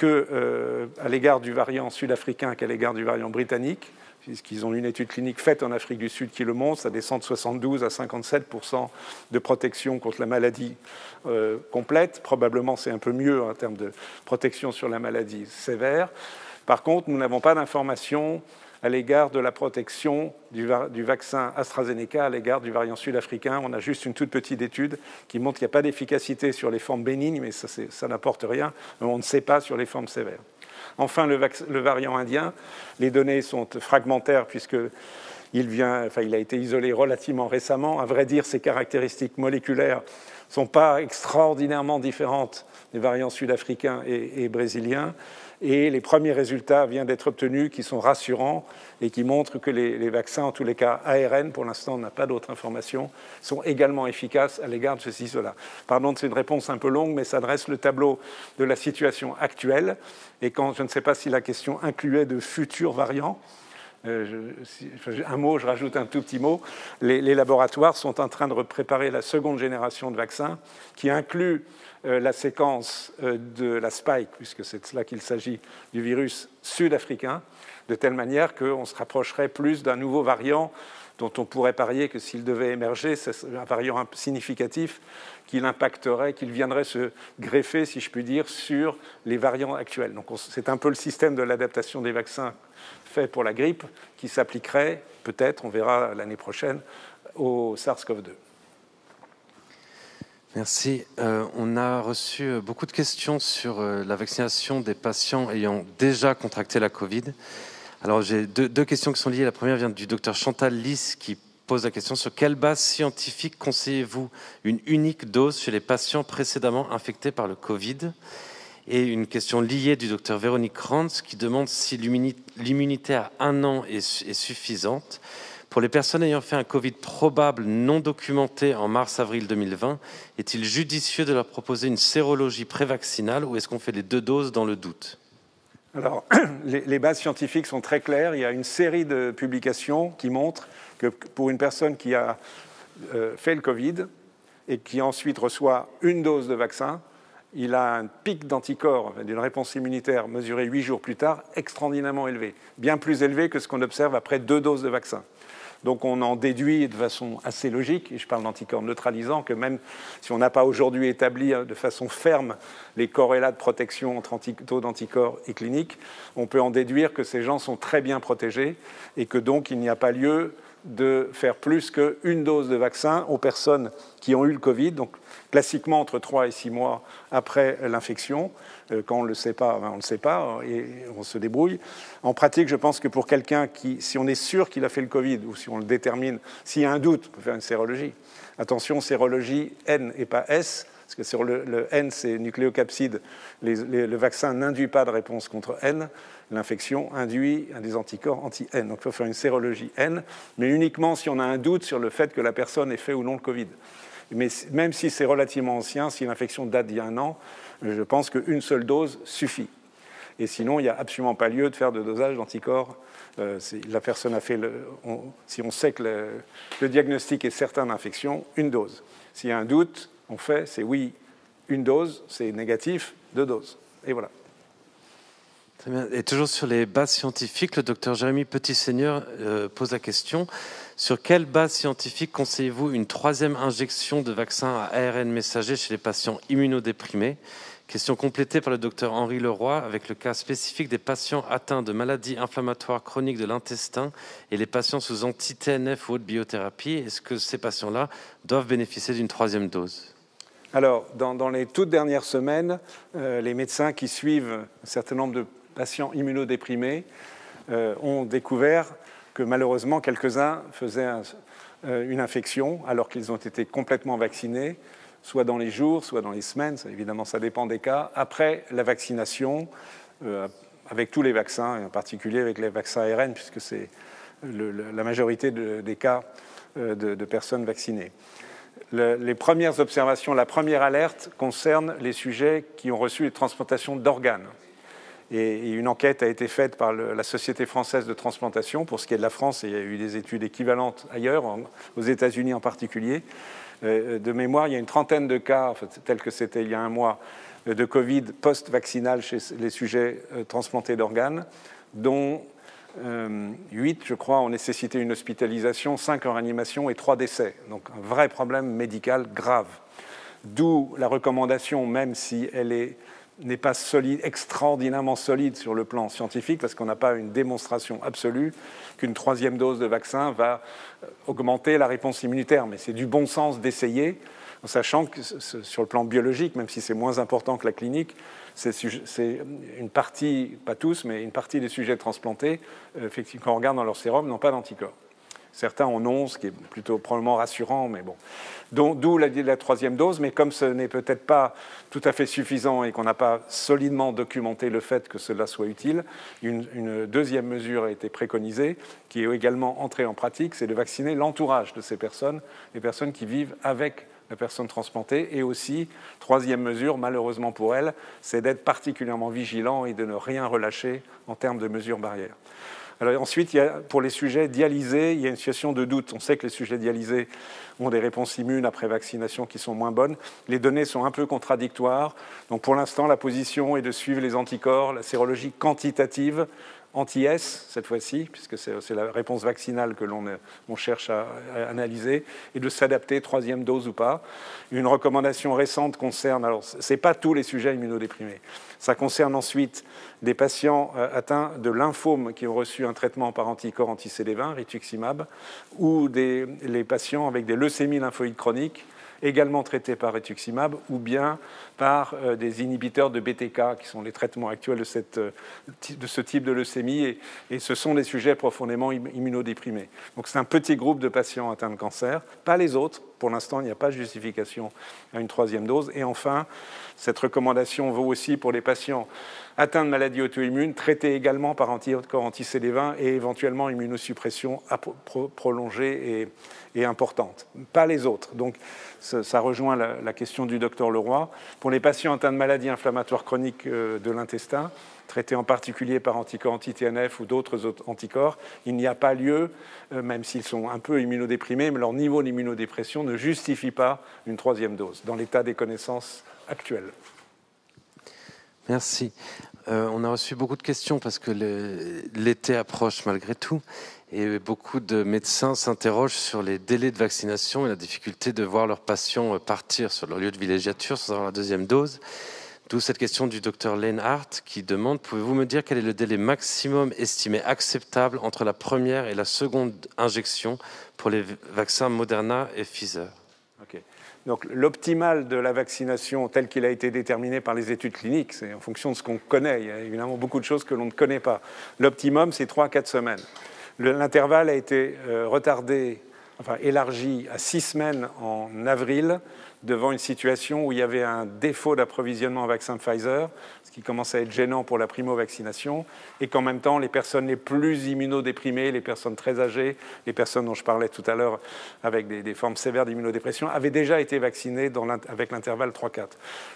à l'égard du variant sud-africain qu'à l'égard du variant britannique, puisqu'ils ont une étude clinique faite en Afrique du Sud qui le montre. Ça descend de 72 à 57% de protection contre la maladie complète. Probablement, c'est un peu mieux en termes de protection sur la maladie sévère. Par contre, nous n'avons pas d'informations à l'égard de la protection du vaccin AstraZeneca à l'égard du variant sud-africain. On a juste une toute petite étude qui montre qu'il n'y a pas d'efficacité sur les formes bénignes, mais ça n'apporte rien. On ne sait pas sur les formes sévères. Enfin, le variant indien, les données sont fragmentaires puisqu'il a été isolé relativement récemment. À vrai dire, ses caractéristiques moléculaires ne sont pas extraordinairement différentes des variants sud-africains et brésiliens. Et les premiers résultats viennent d'être obtenus qui sont rassurants et qui montrent que les vaccins, en tous les cas ARN, pour l'instant on n'a pas d'autres informations, sont également efficaces à l'égard de ce isolat. Pardon, c'est une réponse un peu longue, mais ça dresse le tableau de la situation actuelle. Et quand je ne sais pas si la question incluait de futurs variants, je rajoute un tout petit mot. Les laboratoires sont en train de préparer la seconde génération de vaccins qui inclut la séquence de la spike, puisque c'est de cela qu'il s'agit, du virus sud-africain, de telle manière qu'on se rapprocherait plus d'un nouveau variant dont on pourrait parier que s'il devait émerger, c'est un variant significatif qu'il impacterait, qu'il viendrait se greffer, si je puis dire, sur les variants actuels. Donc c'est un peu le système de l'adaptation des vaccins fait pour la grippe qui s'appliquerait, peut-être, on verra l'année prochaine, au SARS-CoV-2. Merci. On a reçu beaucoup de questions sur la vaccination des patients ayant déjà contracté la Covid. Alors j'ai deux questions qui sont liées. La première vient du docteur Chantal Lys qui pose la question: sur quelle base scientifique conseillez-vous une unique dose chez les patients précédemment infectés par le Covid ? Et une question liée du docteur Véronique Krantz qui demande si l'immunité à 1 an est suffisante. Pour les personnes ayant fait un Covid probable non documenté en mars-avril 2020, est-il judicieux de leur proposer une sérologie prévaccinale ou est-ce qu'on fait les 2 doses dans le doute? Alors, les bases scientifiques sont très claires. Il y a une série de publications qui montrent que pour une personne qui a fait le Covid et qui ensuite reçoit une dose de vaccin, il a un pic d'anticorps, d'une réponse immunitaire mesurée 8 jours plus tard, extraordinairement élevé, bien plus élevé que ce qu'on observe après 2 doses de vaccin. Donc on en déduit de façon assez logique, et je parle d'anticorps neutralisants, que même si on n'a pas aujourd'hui établi de façon ferme les corrélats de protection entre taux d'anticorps et cliniques, on peut en déduire que ces gens sont très bien protégés et que donc il n'y a pas lieu de faire plus qu'une dose de vaccin aux personnes qui ont eu le Covid, donc classiquement entre 3 et 6 mois après l'infection. Quand on ne le sait pas, on ne le sait pas et on se débrouille. En pratique, je pense que pour quelqu'un qui, si on est sûr qu'il a fait le Covid ou si on le détermine, s'il y a un doute, on peut faire une sérologie. Attention, sérologie N et pas S, parce que sur le N, c'est nucléocapside. Le vaccin n'induit pas de réponse contre N. L'infection induit des anticorps anti-N. Donc il faut faire une sérologie N, mais uniquement si on a un doute sur le fait que la personne ait fait ou non le Covid. Mais même si c'est relativement ancien, si l'infection date d'il y a 1 an, je pense qu'une seule dose suffit. Et sinon, il n'y a absolument pas lieu de faire de dosage d'anticorps. La personne a fait si on sait que le diagnostic est certain d'infection, une dose. S'il y a un doute, on fait, c'est oui, une dose, c'est négatif, 2 doses. Et voilà. Très bien. Et toujours sur les bases scientifiques, le docteur Jérémy Petit-Seigneur pose la question: sur quelle base scientifique conseillez-vous une 3e injection de vaccin à ARN messager chez les patients immunodéprimés? Question complétée par le docteur Henri Leroy avec le cas spécifique des patients atteints de maladies inflammatoires chroniques de l'intestin et les patients sous anti-TNF ou autre biothérapie. Est-ce que ces patients-là doivent bénéficier d'une 3e dose? Alors, dans les toutes dernières semaines, les médecins qui suivent un certain nombre de patients immunodéprimés ont découvert que malheureusement, quelques-uns faisaient une infection alors qu'ils ont été complètement vaccinés, soit dans les jours, soit dans les semaines, évidemment ça dépend des cas, après la vaccination, avec tous les vaccins, et en particulier avec les vaccins ARN, puisque c'est la majorité des cas de personnes vaccinées. Les premières observations, la première alerte concerne les sujets qui ont reçu les transplantations d'organes. Et une enquête a été faite par la Société française de transplantation, pour ce qui est de la France, et il y a eu des études équivalentes ailleurs, aux États-Unis en particulier. De mémoire, il y a une trentaine de cas, tels que c'était il y a 1 mois, de Covid post-vaccinal chez les sujets transplantés d'organes, dont 8, je crois, ont nécessité une hospitalisation, 5 en réanimation et 3 décès. Donc un vrai problème médical grave. D'où la recommandation, même si elle n'est pas solide, extraordinairement solide sur le plan scientifique, parce qu'on n'a pas une démonstration absolue qu'une 3e dose de vaccin va augmenter la réponse immunitaire. Mais c'est du bon sens d'essayer, en sachant que sur le plan biologique, même si c'est moins important que la clinique, c'est une partie, pas tous, mais une partie des sujets transplantés, effectivement, quand on regarde dans leur sérum, n'ont pas d'anticorps. Certains en ont, ce qui est plutôt probablement rassurant, mais bon. D'où la 3e dose, mais comme ce n'est peut-être pas tout à fait suffisant et qu'on n'a pas solidement documenté le fait que cela soit utile, une 2e mesure a été préconisée, qui est également entrée en pratique, c'est de vacciner l'entourage de ces personnes, les personnes qui vivent avec la personne transplantée, et aussi, 3e mesure, malheureusement pour elle, c'est d'être particulièrement vigilant et de ne rien relâcher en termes de mesures barrières. Alors ensuite, pour les sujets dialysés, il y a une situation de doute. On sait que les sujets dialysés ont des réponses immunes après vaccination qui sont moins bonnes. Les données sont un peu contradictoires. Donc pour l'instant, la position est de suivre les anticorps, la sérologie quantitative, anti-S cette fois-ci, puisque c'est la réponse vaccinale que l'on cherche à analyser, et de s'adapter, 3e dose ou pas. Une recommandation récente concerne, alors ce n'est pas tous les sujets immunodéprimés, ça concerne ensuite des patients atteints de lymphome qui ont reçu un traitement par anticorps anti-CD20, rituximab, ou les patients avec des leucémies lymphoïdes chroniques, également traités par rituximab, ou bien par des inhibiteurs de BTK, qui sont les traitements actuels de ce type de leucémie, et ce sont des sujets profondément immunodéprimés. Donc c'est un petit groupe de patients atteints de cancer, pas les autres, pour l'instant, il n'y a pas de justification à une troisième dose. Et enfin, cette recommandation vaut aussi pour les patients atteints de maladies auto-immunes, traités également par anticorps anti-CD20 et éventuellement immunosuppression prolongée et importante. Pas les autres. Donc, ça rejoint la question du docteur Leroy. Pour les patients atteints de maladies inflammatoires chroniques de l'intestin, traités en particulier par anticorps anti-TNF ou d'autres anticorps, il n'y a pas lieu, même s'ils sont un peu immunodéprimés, mais leur niveau d'immunodépression ne justifie pas une troisième dose, dans l'état des connaissances actuelles. Merci. On a reçu beaucoup de questions parce que l'été approche malgré tout. Et beaucoup de médecins s'interrogent sur les délais de vaccination et la difficulté de voir leurs patients partir sur leur lieu de villégiature sans avoir la deuxième dose. D'où cette question du docteur Leinhardt qui demande « Pouvez-vous me dire quel est le délai maximum estimé acceptable entre la première et la seconde injection pour les vaccins Moderna et Pfizer ?» Okay. Donc l'optimal de la vaccination tel qu'il a été déterminé par les études cliniques, c'est en fonction de ce qu'on connaît. Il y a évidemment beaucoup de choses que l'on ne connaît pas. L'optimum, c'est 3 à 4 semaines. L'intervalle a été élargi à 6 semaines en avril, devant une situation où il y avait un défaut d'approvisionnement en vaccin Pfizer, ce qui commençait à être gênant pour la primo-vaccination, et qu'en même temps, les personnes les plus immunodéprimées, les personnes très âgées, les personnes dont je parlais tout à l'heure avec des formes sévères d'immunodépression, avaient déjà été vaccinées avec l'intervalle 3-4.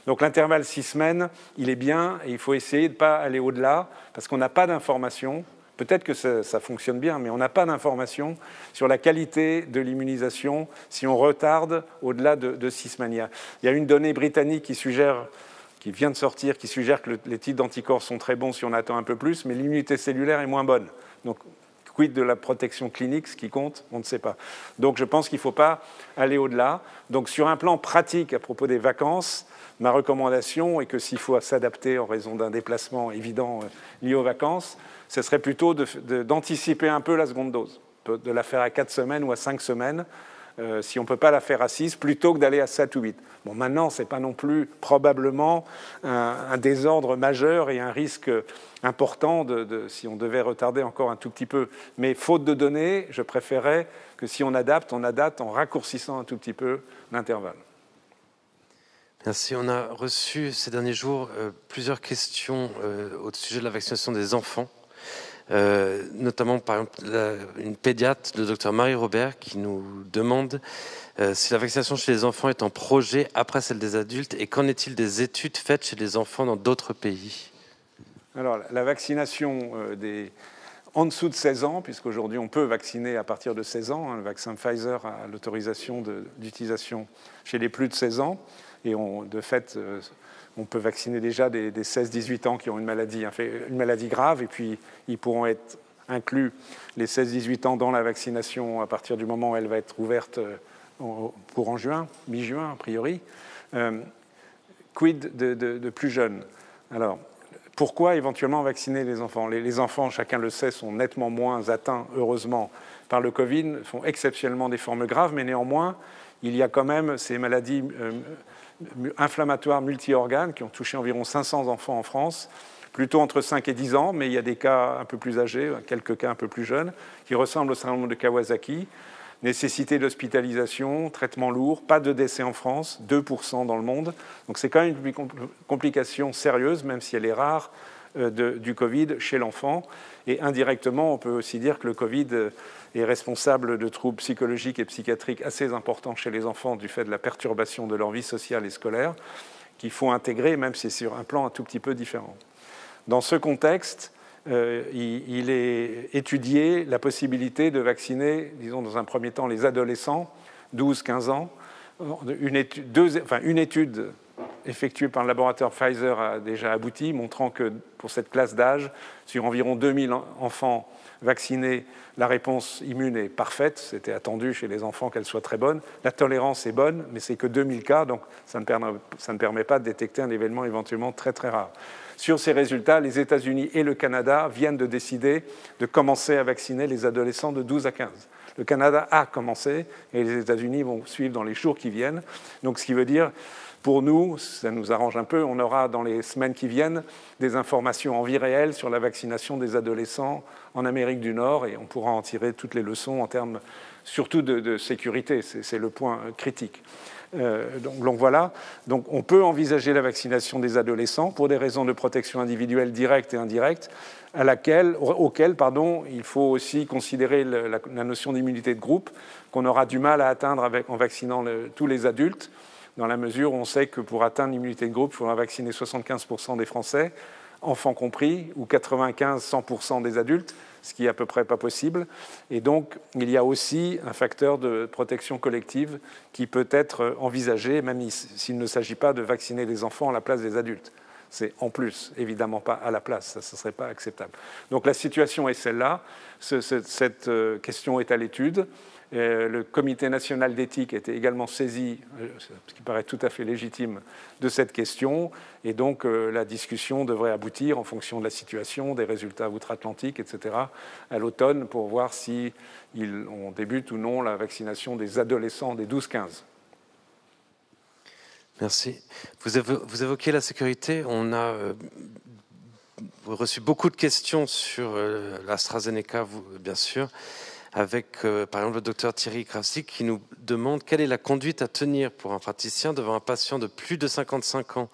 Donc l'intervalle 6 semaines, il est bien, et il faut essayer de ne pas aller au-delà, parce qu'on n'a pas d'informations. Peut-être que ça fonctionne bien, mais on n'a pas d'informations sur la qualité de l'immunisation si on retarde au-delà de 6 semaines. Il y a une donnée britannique qui vient de sortir, qui suggère que les titres d'anticorps sont très bons si on attend un peu plus, mais l'immunité cellulaire est moins bonne. Donc, quid de la protection clinique, ce qui compte, on ne sait pas. Donc, je pense qu'il ne faut pas aller au-delà. Donc, sur un plan pratique à propos des vacances, ma recommandation est que s'il faut s'adapter en raison d'un déplacement évident lié aux vacances, ce serait plutôt d'anticiper un peu la seconde dose, de la faire à 4 semaines ou à 5 semaines, si on ne peut pas la faire à 6, plutôt que d'aller à 7 ou 8. Bon, maintenant, ce n'est pas non plus probablement un désordre majeur et un risque important si on devait retarder encore un tout petit peu. Mais faute de données, je préférerais que si on adapte en raccourcissant un tout petit peu l'intervalle. Merci. On a reçu ces derniers jours plusieurs questions au sujet de la vaccination des enfants. Notamment par exemple une pédiatre, le docteur Marie Robert, qui nous demande si la vaccination chez les enfants est en projet après celle des adultes et qu'en est-il des études faites chez les enfants dans d'autres pays? Alors la vaccination en dessous de 16 ans, puisqu'aujourd'hui on peut vacciner à partir de 16 ans, le vaccin Pfizer a l'autorisation d'utilisation chez les plus de 16 ans, et de fait on peut vacciner déjà des 16-18 ans qui ont une maladie grave, et puis ils pourront être inclus, les 16-18 ans, dans la vaccination à partir du moment où elle va être ouverte courant juin, mi-juin a priori. Quid de plus jeunes? Alors, pourquoi éventuellement vacciner les enfants? Les enfants, chacun le sait, sont nettement moins atteints, heureusement, par le Covid, font exceptionnellement des formes graves, mais néanmoins, il y a quand même ces maladies inflammatoires multi-organes qui ont touché environ 500 enfants en France, plutôt entre 5 et 10 ans, mais il y a des cas un peu plus âgés, quelques cas un peu plus jeunes, qui ressemblent au syndrome de Kawasaki. Nécessité d'hospitalisation, traitement lourd, pas de décès en France, 2% dans le monde. Donc c'est quand même une complication sérieuse, même si elle est rare, du Covid chez l'enfant. Et indirectement, on peut aussi dire que le Covid est responsable de troubles psychologiques et psychiatriques assez importants chez les enfants du fait de la perturbation de leur vie sociale et scolaire, qu'il faut intégrer, même si c'est sur un plan un tout petit peu différent. Dans ce contexte, il est étudié la possibilité de vacciner, disons dans un premier temps, les adolescents, 12-15 ans. Une étude effectuée par le laboratoire Pfizer a déjà abouti, montrant que pour cette classe d'âge, sur environ 2000 enfants vaccinés, la réponse immune est parfaite. C'était attendu chez les enfants qu'elle soit très bonne. La tolérance est bonne, mais c'est que 2000 cas, donc ça ne permet pas de détecter un événement éventuellement très très rare. Sur ces résultats, les États-Unis et le Canada viennent de décider de commencer à vacciner les adolescents de 12 à 15. Le Canada a commencé et les États-Unis vont suivre dans les jours qui viennent. Donc, ce qui veut dire Pour nous, ça nous arrange un peu, on aura dans les semaines qui viennent des informations en vie réelle sur la vaccination des adolescents en Amérique du Nord et on pourra en tirer toutes les leçons en termes surtout de sécurité, c'est le point critique. Donc voilà, donc on peut envisager la vaccination des adolescents pour des raisons de protection individuelle directe et indirecte, auquel il faut aussi considérer la notion d'immunité de groupe qu'on aura du mal à atteindre en vaccinant tous les adultes, dans la mesure où on sait que pour atteindre l'immunité de groupe, il faudra vacciner 75% des Français, enfants compris, ou 95-100% des adultes, ce qui est à peu près pas possible. Et donc, il y a aussi un facteur de protection collective qui peut être envisagé, même s'il ne s'agit pas de vacciner les enfants à la place des adultes. C'est en plus, évidemment pas à la place, ça ne serait pas acceptable. Donc la situation est celle-là, cette question est à l'étude. Le Comité national d'éthique était également saisi, ce qui paraît tout à fait légitime, de cette question. Et donc, la discussion devrait aboutir en fonction de la situation, des résultats outre-Atlantique, etc., à l'automne, pour voir si on débute ou non la vaccination des adolescents des 12-15. Merci. Vous évoquez la sécurité. On a reçu beaucoup de questions sur l'AstraZeneca, bien sûr, avec, par exemple, le docteur Thierry Krasik qui nous demande quelle est la conduite à tenir pour un praticien devant un patient de plus de 55 ans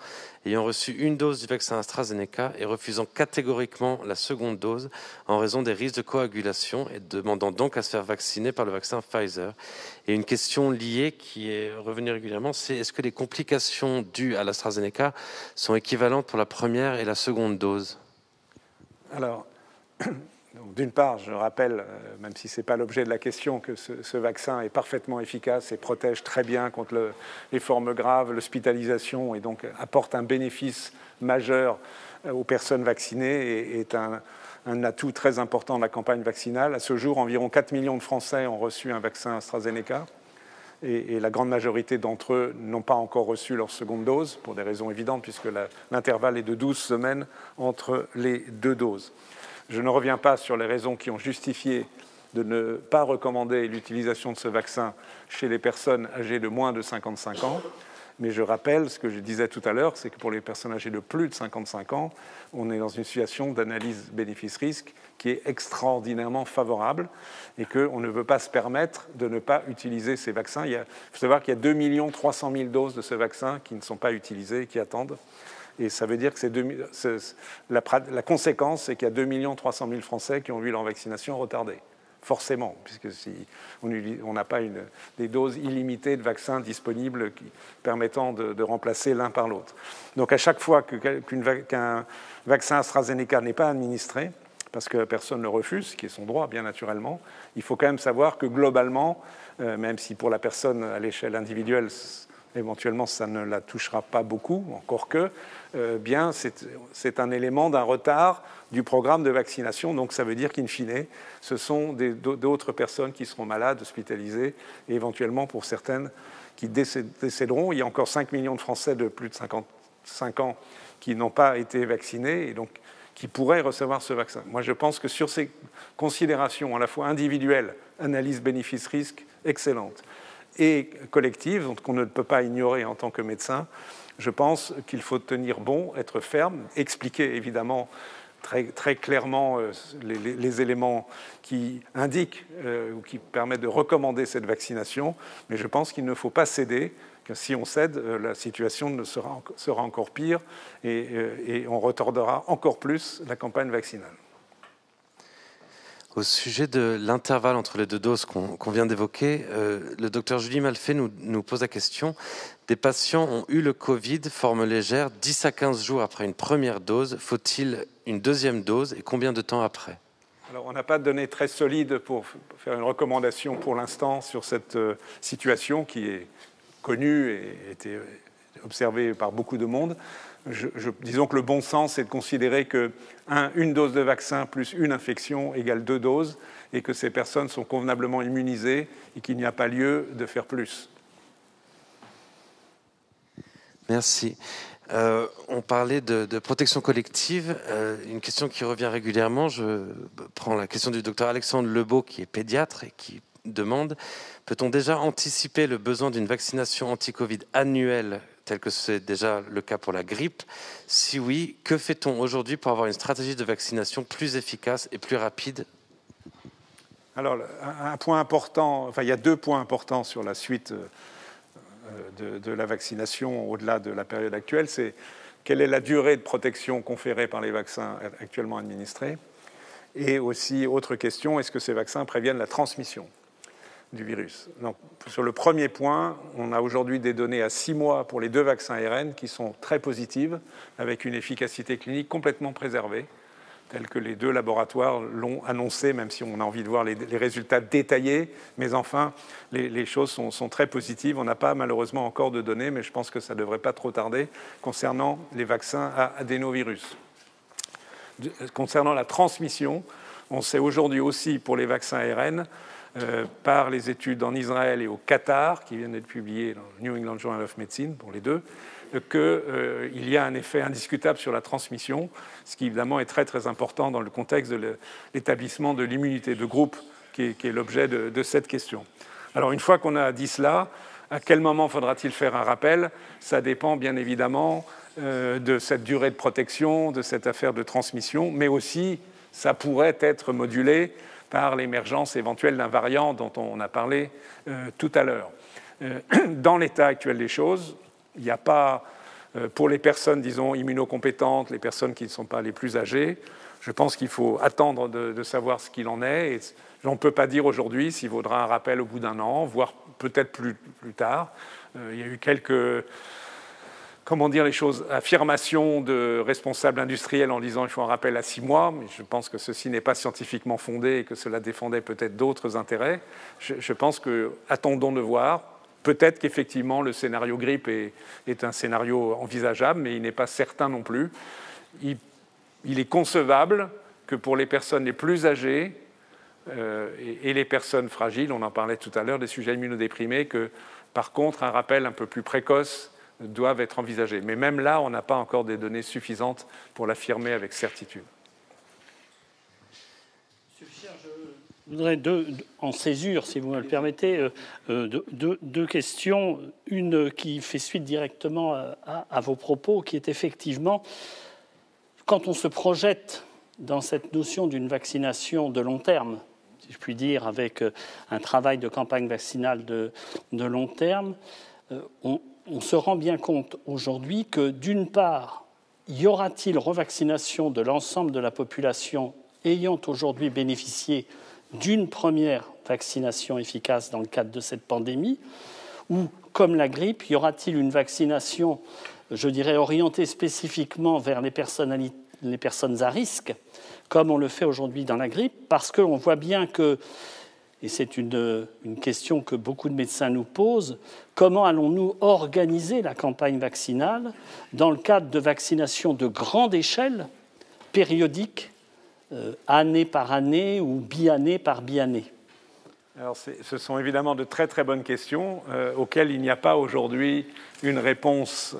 ayant reçu une dose du vaccin AstraZeneca et refusant catégoriquement la seconde dose en raison des risques de coagulation et demandant donc à se faire vacciner par le vaccin Pfizer. Et une question liée qui est revenue régulièrement, c'est est-ce que les complications dues à l'AstraZeneca sont équivalentes pour la première et la seconde dose ? Alors, d'une part, je rappelle, même si ce n'est pas l'objet de la question, que ce vaccin est parfaitement efficace et protège très bien contre les formes graves, l'hospitalisation, et donc apporte un bénéfice majeur aux personnes vaccinées et est un atout très important de la campagne vaccinale. À ce jour, environ 4 millions de Français ont reçu un vaccin AstraZeneca et la grande majorité d'entre eux n'ont pas encore reçu leur seconde dose, pour des raisons évidentes, puisque l'intervalle est de 12 semaines entre les deux doses. Je ne reviens pas sur les raisons qui ont justifié de ne pas recommander l'utilisation de ce vaccin chez les personnes âgées de moins de 55 ans. Mais je rappelle ce que je disais tout à l'heure, c'est que pour les personnes âgées de plus de 55 ans, on est dans une situation d'analyse bénéfice-risque qui est extraordinairement favorable et qu'on ne veut pas se permettre de ne pas utiliser ces vaccins. Il faut savoir qu'il y a 2 300 000 doses de ce vaccin qui ne sont pas utilisées et qui attendent. Et ça veut dire que la conséquence, c'est qu'il y a 2 300 000 Français qui ont vu leur vaccination retardée. Forcément, puisque si on n'a pas des doses illimitées de vaccins disponibles permettant de remplacer l'un par l'autre. Donc à chaque fois qu'un vaccin AstraZeneca n'est pas administré, parce que personne ne le refuse, ce qui est son droit, bien naturellement, il faut quand même savoir que globalement, même si pour la personne à l'échelle individuelle, éventuellement ça ne la touchera pas beaucoup, encore que, bien c'est un élément d'un retard du programme de vaccination. Donc ça veut dire qu'in fine, ce sont d'autres personnes qui seront malades, hospitalisées, et éventuellement pour certaines qui décéderont. Il y a encore 5 millions de Français de plus de 55 ans qui n'ont pas été vaccinés et donc qui pourraient recevoir ce vaccin. Moi je pense que sur ces considérations à la fois individuelles, analyse bénéfice-risque excellente, et collective, donc qu'on ne peut pas ignorer en tant que médecin, je pense qu'il faut tenir bon, être ferme, expliquer évidemment très, très clairement les éléments qui indiquent ou qui permettent de recommander cette vaccination, mais je pense qu'il ne faut pas céder, que si on cède, la situation sera encore pire et on retardera encore plus la campagne vaccinale. Au sujet de l'intervalle entre les deux doses qu'on vient d'évoquer, le docteur Julie Malfait nous pose la question. Des patients ont eu le Covid, forme légère, 10 à 15 jours après une première dose. Faut-il une deuxième dose et combien de temps après ? Alors, on n'a pas de données très solides pour faire une recommandation pour l'instant sur cette situation qui est connue et été observée par beaucoup de monde. Disons que le bon sens est de considérer qu'une dose de vaccin plus une infection égale 2 doses et que ces personnes sont convenablement immunisées et qu'il n'y a pas lieu de faire plus. Merci. On parlait de protection collective. Une question qui revient régulièrement, je prends la question du docteur Alexandre Lebeau, qui est pédiatre et qui demande: peut-on déjà anticiper le besoin d'une vaccination anti-Covid annuelle tel que c'est déjà le cas pour la grippe? Si oui, que fait-on aujourd'hui pour avoir une stratégie de vaccination plus efficace et plus rapide? Alors, un point important, enfin, il y a 2 points importants sur la suite de la vaccination au-delà de la période actuelle. C'est quelle est la durée de protection conférée par les vaccins actuellement administrés? Et aussi, autre question, est-ce que ces vaccins préviennent la transmission du virus? Donc, sur le premier point, on a aujourd'hui des données à 6 mois pour les 2 vaccins ARN qui sont très positives, avec une efficacité clinique complètement préservée, telle que les 2 laboratoires l'ont annoncé, même si on a envie de voir les résultats détaillés. Mais enfin, les choses sont très positives. On n'a pas malheureusement encore de données, mais je pense que ça ne devrait pas trop tarder concernant les vaccins à adénovirus. Concernant la transmission, on sait aujourd'hui aussi pour les vaccins ARN, par les études en Israël et au Qatar, qui viennent d'être publiées dans le New England Journal of Medicine, pour les 2, qu'il y a un effet indiscutable sur la transmission, ce qui évidemment est très très important dans le contexte de l'établissement de l'immunité de groupe, qui est l'objet de cette question. Alors une fois qu'on a dit cela, à quel moment faudra-t-il faire un rappel? Ça dépend bien évidemment de cette durée de protection, de cette affaire de transmission, mais aussi ça pourrait être modulé par l'émergence éventuelle d'un variant dont on a parlé tout à l'heure. Dans l'état actuel des choses, il n'y a pas, pour les personnes, disons, immunocompétentes, les personnes qui ne sont pas les plus âgées, je pense qu'il faut attendre de savoir ce qu'il en est. Et on ne peut pas dire aujourd'hui s'il vaudra un rappel au bout d'1 an, voire peut-être plus tard. Il y a eu quelques, comment dire les choses, affirmations de responsables industriels en disant qu'il faut un rappel à 6 mois, mais je pense que ceci n'est pas scientifiquement fondé et que cela défendait peut-être d'autres intérêts. Je pense que, attendons de voir. Peut-être qu'effectivement le scénario grippe est un scénario envisageable, mais il n'est pas certain non plus. Il est concevable que pour les personnes les plus âgées et les personnes fragiles, on en parlait tout à l'heure, des sujets immunodéprimés, que par contre un rappel un peu plus précoce doivent être envisagés. Mais même là, on n'a pas encore des données suffisantes pour l'affirmer avec certitude. Je voudrais en césure, si vous me le permettez, 2 questions. Une qui fait suite directement à vos propos, qui est effectivement, quand on se projette dans cette notion d'une vaccination de long terme, si je puis dire, avec un travail de campagne vaccinale de long terme, on se rend bien compte aujourd'hui que, d'une part, y aura-t-il revaccination de l'ensemble de la population ayant aujourd'hui bénéficié d'une première vaccination efficace dans le cadre de cette pandémie, ou, comme la grippe, y aura-t-il une vaccination, je dirais, orientée spécifiquement vers les personnes à risque, comme on le fait aujourd'hui dans la grippe, parce qu'on voit bien que, et c'est une question que beaucoup de médecins nous posent, comment allons-nous organiser la campagne vaccinale dans le cadre de vaccinations de grande échelle, périodiques, année par année ou bi-année par bi-année? Alors, ce sont évidemment de très très bonnes questions auxquelles il n'y a pas aujourd'hui une réponse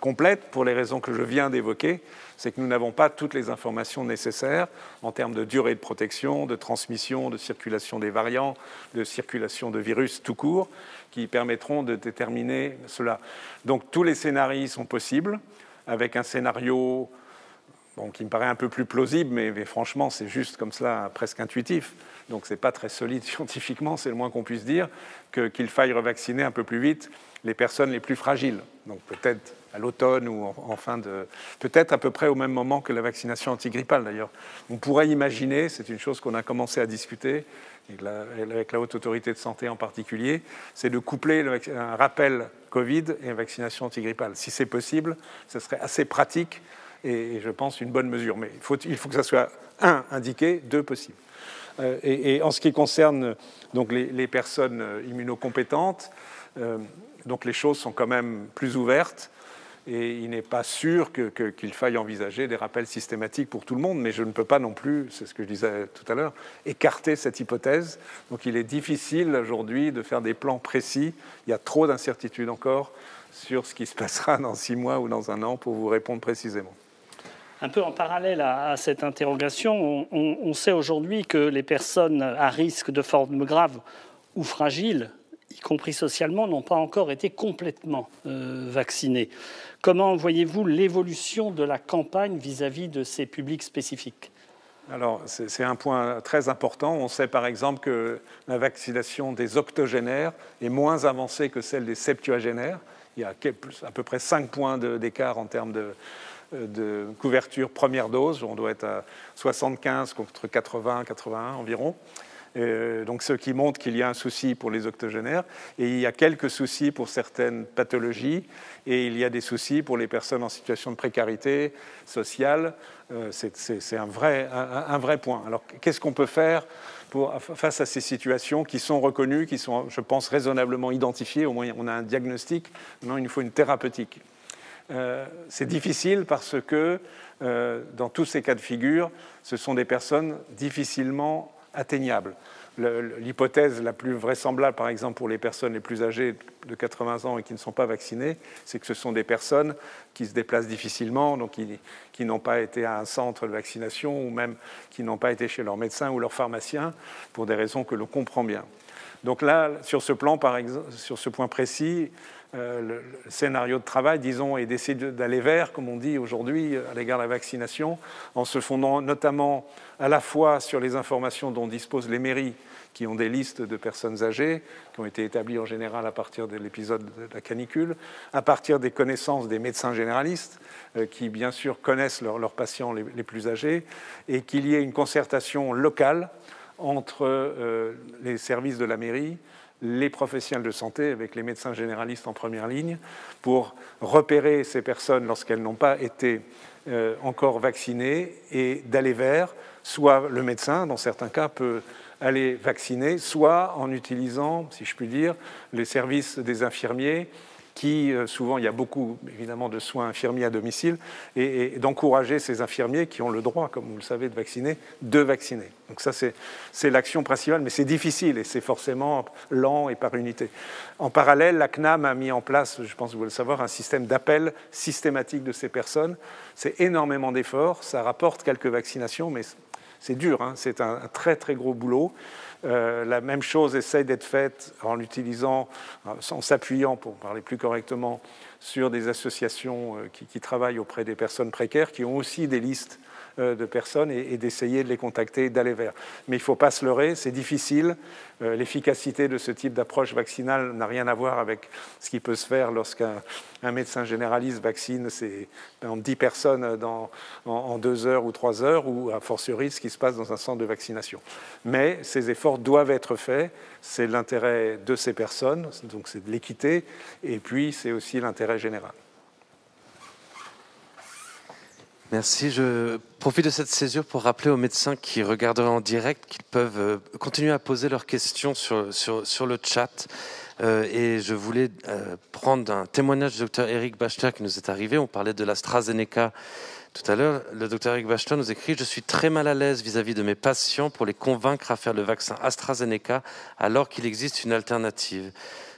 complète pour les raisons que je viens d'évoquer. C'est que nous n'avons pas toutes les informations nécessaires en termes de durée de protection, de transmission, de circulation des variants, de circulation de virus tout court, qui permettront de déterminer cela. Donc tous les scénarios sont possibles, avec un scénario qui me paraît un peu plus plausible, mais franchement, c'est juste comme cela, presque intuitif. Donc, ce n'est pas très solide scientifiquement, c'est le moins qu'on puisse dire, qu'il faille revacciner un peu plus vite les personnes les plus fragiles. Donc, peut-être à l'automne ou en fin de... Peut-être à peu près au même moment que la vaccination antigrippale, d'ailleurs. On pourrait imaginer, c'est une chose qu'on a commencé à discuter, avec la Haute Autorité de Santé en particulier, c'est de coupler un rappel Covid et une vaccination antigrippale. Si c'est possible, ce serait assez pratique et je pense une bonne mesure. Mais il faut que ça soit, 1, indiqué, 2, possible. Et en ce qui concerne donc, les personnes immunocompétentes, donc les choses sont quand même plus ouvertes et il n'est pas sûr qu'il faille envisager des rappels systématiques pour tout le monde, mais je ne peux pas non plus, c'est ce que je disais tout à l'heure, écarter cette hypothèse. Donc il est difficile aujourd'hui de faire des plans précis. Il y a trop d'incertitudes encore sur ce qui se passera dans 6 mois ou dans 1 an pour vous répondre précisément. Un peu en parallèle à cette interrogation, on sait aujourd'hui que les personnes à risque de formes graves ou fragiles, y compris socialement, n'ont pas encore été complètement vaccinés. Comment voyez-vous l'évolution de la campagne vis-à-vis de ces publics spécifiques ? Alors, c'est un point très important. On sait par exemple que la vaccination des octogénaires est moins avancée que celle des septuagénaires. Il y a à peu près 5 points d'écart en termes de couverture première dose. On doit être à 75 contre 80, 81 environ. Donc, ce qui montre qu'il y a un souci pour les octogénaires. Et il y a quelques soucis pour certaines pathologies. Et il y a des soucis pour les personnes en situation de précarité sociale. C'est un vrai point. Alors, qu'est-ce qu'on peut faire face à ces situations qui sont reconnues, qui sont, je pense, raisonnablement identifiées? Au moins, on a un diagnostic. Maintenant, il nous faut une thérapeutique. C'est difficile parce que, dans tous ces cas de figure, ce sont des personnes difficilement atteignables. L'hypothèse la plus vraisemblable, par exemple, pour les personnes les plus âgées de 80 ans et qui ne sont pas vaccinées, c'est que ce sont des personnes qui se déplacent difficilement, donc qui n'ont pas été à un centre de vaccination ou même qui n'ont pas été chez leur médecin ou leur pharmacien pour des raisons que l'on comprend bien. Donc là, sur ce plan, par exemple, sur ce point précis, le scénario de travail, disons, est d'essayer d'aller vers, comme on dit aujourd'hui, à l'égard de la vaccination, en se fondant notamment à la fois sur les informations dont disposent les mairies, qui ont des listes de personnes âgées, qui ont été établies en général à partir de l'épisode de la canicule, à partir des connaissances des médecins généralistes, qui bien sûr connaissent leurs patients les plus âgés, et qu'il y ait une concertation locale entre les services de la mairie, les professionnels de santé, avec les médecins généralistes en première ligne, pour repérer ces personnes lorsqu'elles n'ont pas été encore vaccinées et d'aller vers, soit le médecin, dans certains cas, peut aller vacciner, soit en utilisant, si je puis dire, les services des infirmiers, qui, souvent, il y a beaucoup, évidemment, de soins infirmiers à domicile, et d'encourager ces infirmiers qui ont le droit, comme vous le savez, de vacciner. Donc ça, c'est l'action principale, mais c'est difficile, et c'est forcément lent et par unité. En parallèle, la CNAM a mis en place, je pense que vous voulez le savoir, un système d'appel systématique de ces personnes. C'est énormément d'efforts, ça rapporte quelques vaccinations, mais c'est dur, hein, c'est un très très gros boulot. La même chose essaye d'être faite en s'appuyant, pour parler plus correctement, sur des associations qui travaillent auprès des personnes précaires, qui ont aussi des listes de personnes, et d'essayer de les contacter et d'aller vers. Mais il ne faut pas se leurrer, c'est difficile. L'efficacité de ce type d'approche vaccinale n'a rien à voir avec ce qui peut se faire lorsqu'un médecin généraliste vaccine 10 personnes en 2 heures ou 3 heures, ou a fortiori ce qui se passe dans un centre de vaccination. Mais ces efforts doivent être faits, c'est l'intérêt de ces personnes, donc c'est de l'équité, et puis c'est aussi l'intérêt général. Merci. Je profite de cette césure pour rappeler aux médecins qui regarderaient en direct qu'ils peuvent continuer à poser leurs questions sur le chat. Et je voulais prendre un témoignage du docteur Eric Bachelard qui nous est arrivé. On parlait de l'AstraZeneca tout à l'heure. Le docteur Eric Bachelard nous écrit « Je suis très mal à l'aise vis-à-vis de mes patients pour les convaincre à faire le vaccin AstraZeneca alors qu'il existe une alternative.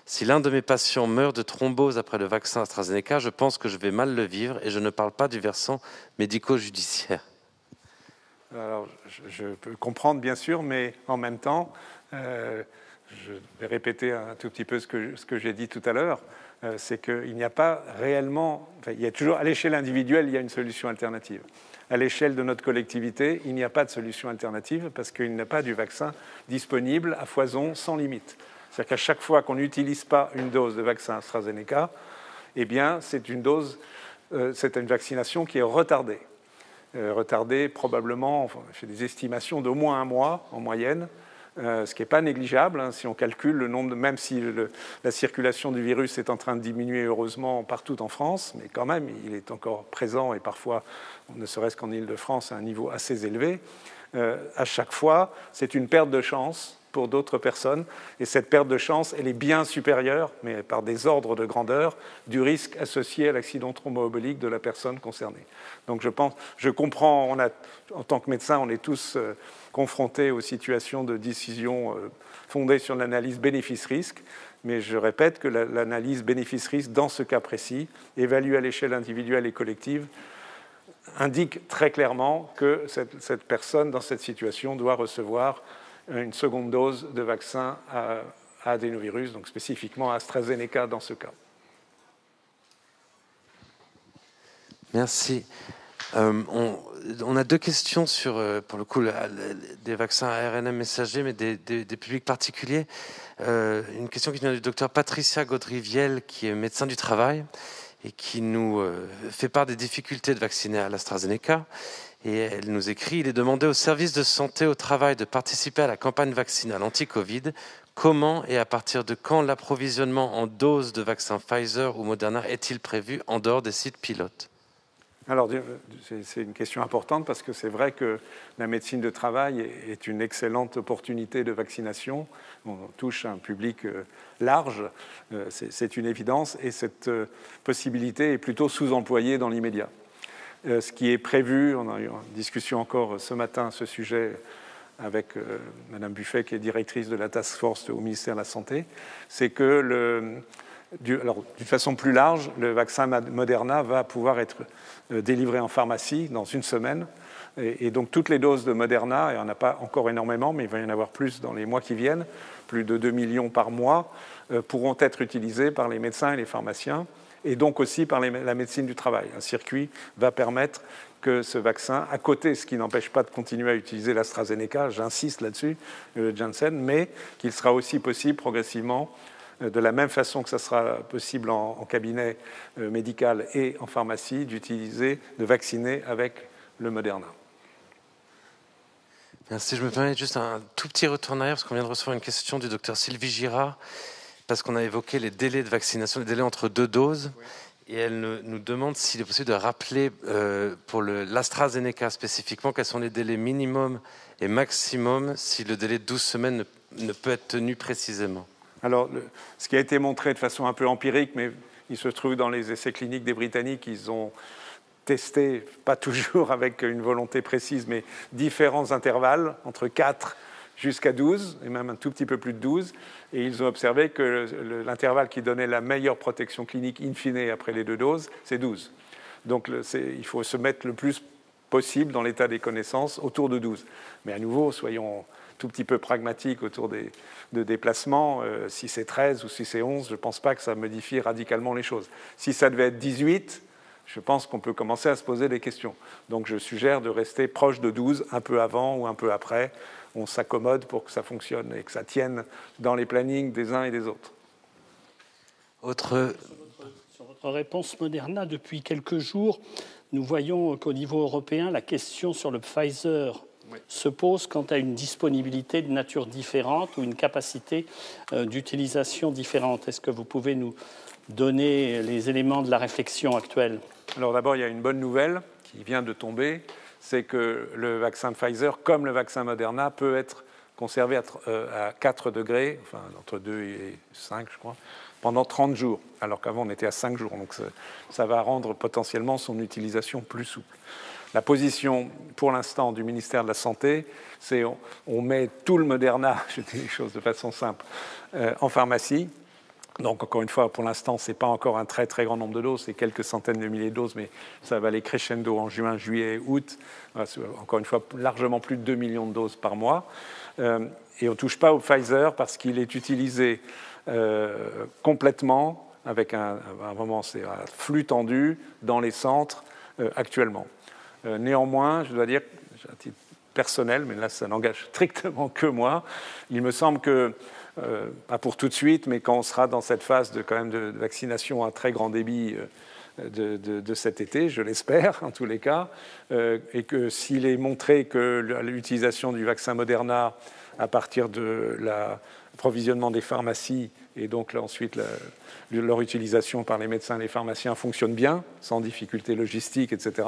Si l'un de mes patients meurt de thrombose après le vaccin AstraZeneca, je pense que je vais mal le vivre, et je ne parle pas du versant médico-judiciaire. » Alors, je peux comprendre, bien sûr, mais en même temps, je vais répéter un tout petit peu ce que j'ai dit tout à l'heure, c'est qu'il n'y a pas réellement... il y a toujours, à l'échelle individuelle, il y a une solution alternative. À l'échelle de notre collectivité, il n'y a pas de solution alternative parce qu'il n'y a pas du vaccin disponible à foison sans limite. C'est-à-dire qu'à chaque fois qu'on n'utilise pas une dose de vaccin AstraZeneca, eh bien, c'est une vaccination qui est retardée. Retardée probablement, enfin, j'ai des estimations d'au moins 1 mois en moyenne, ce qui n'est pas négligeable, hein, si on calcule le nombre, même si la circulation du virus est en train de diminuer heureusement partout en France, mais quand même, il est encore présent et parfois, ne serait-ce qu'en Île-de-France, à un niveau assez élevé. À chaque fois, c'est une perte de chance pour d'autres personnes, et cette perte de chance, elle est bien supérieure, mais par des ordres de grandeur, du risque associé à l'accident thromboembolique de la personne concernée. Donc je comprends, en tant que médecin, on est tous confrontés aux situations de décision fondées sur l'analyse bénéfice-risque, mais je répète que l'analyse bénéfice-risque, dans ce cas précis, évaluée à l'échelle individuelle et collective, indique très clairement que cette personne, dans cette situation, doit recevoir une seconde dose de vaccin à adénovirus, donc spécifiquement à AstraZeneca dans ce cas. Merci. On a deux questions sur, pour le coup, des vaccins ARN messagers, mais des publics particuliers. Une question qui vient du docteur Patricia Gaudriviel, qui est médecin du travail et qui nous fait part des difficultés de vacciner à l'AstraZeneca. Et elle nous écrit: il est demandé au service de santé au travail de participer à la campagne vaccinale anti-Covid. Comment et à partir de quand l'approvisionnement en doses de vaccins Pfizer ou Moderna est-il prévu en dehors des sites pilotes? Alors, c'est une question importante parce que c'est vrai que la médecine de travail est une excellente opportunité de vaccination. On touche un public large, c'est une évidence, et cette possibilité est plutôt sous-employée dans l'immédiat. Ce qui est prévu, on a eu une discussion encore ce matin à ce sujet avec Mme Buffet, qui est directrice de la task force au ministère de la Santé, c'est que d'une façon plus large, le vaccin Moderna va pouvoir être délivré en pharmacie dans une semaine. Et donc toutes les doses de Moderna, et il n'y en a pas encore énormément, mais il va y en avoir plus dans les mois qui viennent, plus de 2 millions par mois, pourront être utilisées par les médecins et les pharmaciens, et donc aussi par la médecine du travail. Un circuit va permettre que ce vaccin, à côté, ce qui n'empêche pas de continuer à utiliser l'AstraZeneca, j'insiste là-dessus, le Janssen, mais qu'il sera aussi possible progressivement, de la même façon que ça sera possible en cabinet médical et en pharmacie, de vacciner avec le Moderna. Merci. Je me permets juste un tout petit retour en arrière, parce qu'on vient de recevoir une question du docteur Sylvie Girard, parce qu'on a évoqué les délais de vaccination, les délais entre 2 doses. Oui. Et elle nous demande s'il est possible de rappeler pour l'AstraZeneca spécifiquement quels sont les délais minimum et maximum si le délai de 12 semaines ne peut être tenu précisément. Alors, ce qui a été montré de façon un peu empirique, mais il se trouve dans les essais cliniques des Britanniques, ils ont testé, pas toujours avec une volonté précise, mais différents intervalles, entre 4 jusqu'à 12, et même un tout petit peu plus de 12, et ils ont observé que l'intervalle qui donnait la meilleure protection clinique in fine après les 2 doses, c'est 12. Donc il faut se mettre le plus possible dans l'état des connaissances autour de 12. Mais à nouveau, soyons tout petit peu pragmatique autour de déplacements. Si c'est 13 ou si c'est 11, je ne pense pas que ça modifie radicalement les choses. Si ça devait être 18, je pense qu'on peut commencer à se poser des questions. Donc je suggère de rester proche de 12, un peu avant ou un peu après. On s'accommode pour que ça fonctionne et que ça tienne dans les plannings des uns et des autres. Sur votre réponse Moderna, depuis quelques jours, nous voyons qu'au niveau européen, la question sur le Pfizer se pose quant à une disponibilité de nature différente ou une capacité d'utilisation différente. Est-ce que vous pouvez nous donner les éléments de la réflexion actuelle? Alors d'abord, il y a une bonne nouvelle qui vient de tomber, c'est que le vaccin Pfizer, comme le vaccin Moderna, peut être conservé à 4 degrés, enfin entre 2 et 5, je crois, pendant 30 jours, alors qu'avant on était à 5 jours. Donc ça va rendre potentiellement son utilisation plus souple. La position, pour l'instant, du ministère de la Santé, c'est on met tout le Moderna, je dis les choses de façon simple, en pharmacie. Donc, encore une fois, pour l'instant, ce n'est pas encore un très, très grand nombre de doses, c'est quelques centaines de milliers de doses, mais ça va aller crescendo en juin, juillet, août. Encore une fois, largement plus de 2 millions de doses par mois. Et on ne touche pas au Pfizer parce qu'il est utilisé complètement, avec c'est un flux tendu dans les centres actuellement. Néanmoins, je dois dire, à titre personnel, mais là ça n'engage strictement que moi, il me semble que, pas pour tout de suite, mais quand on sera dans cette phase de vaccination à très grand débit de cet été, je l'espère en tous les cas, et que s'il est montré que l'utilisation du vaccin Moderna à partir de l'approvisionnement des pharmacies et donc là, ensuite leur utilisation par les médecins et les pharmaciens fonctionne bien, sans difficulté logistique, etc.,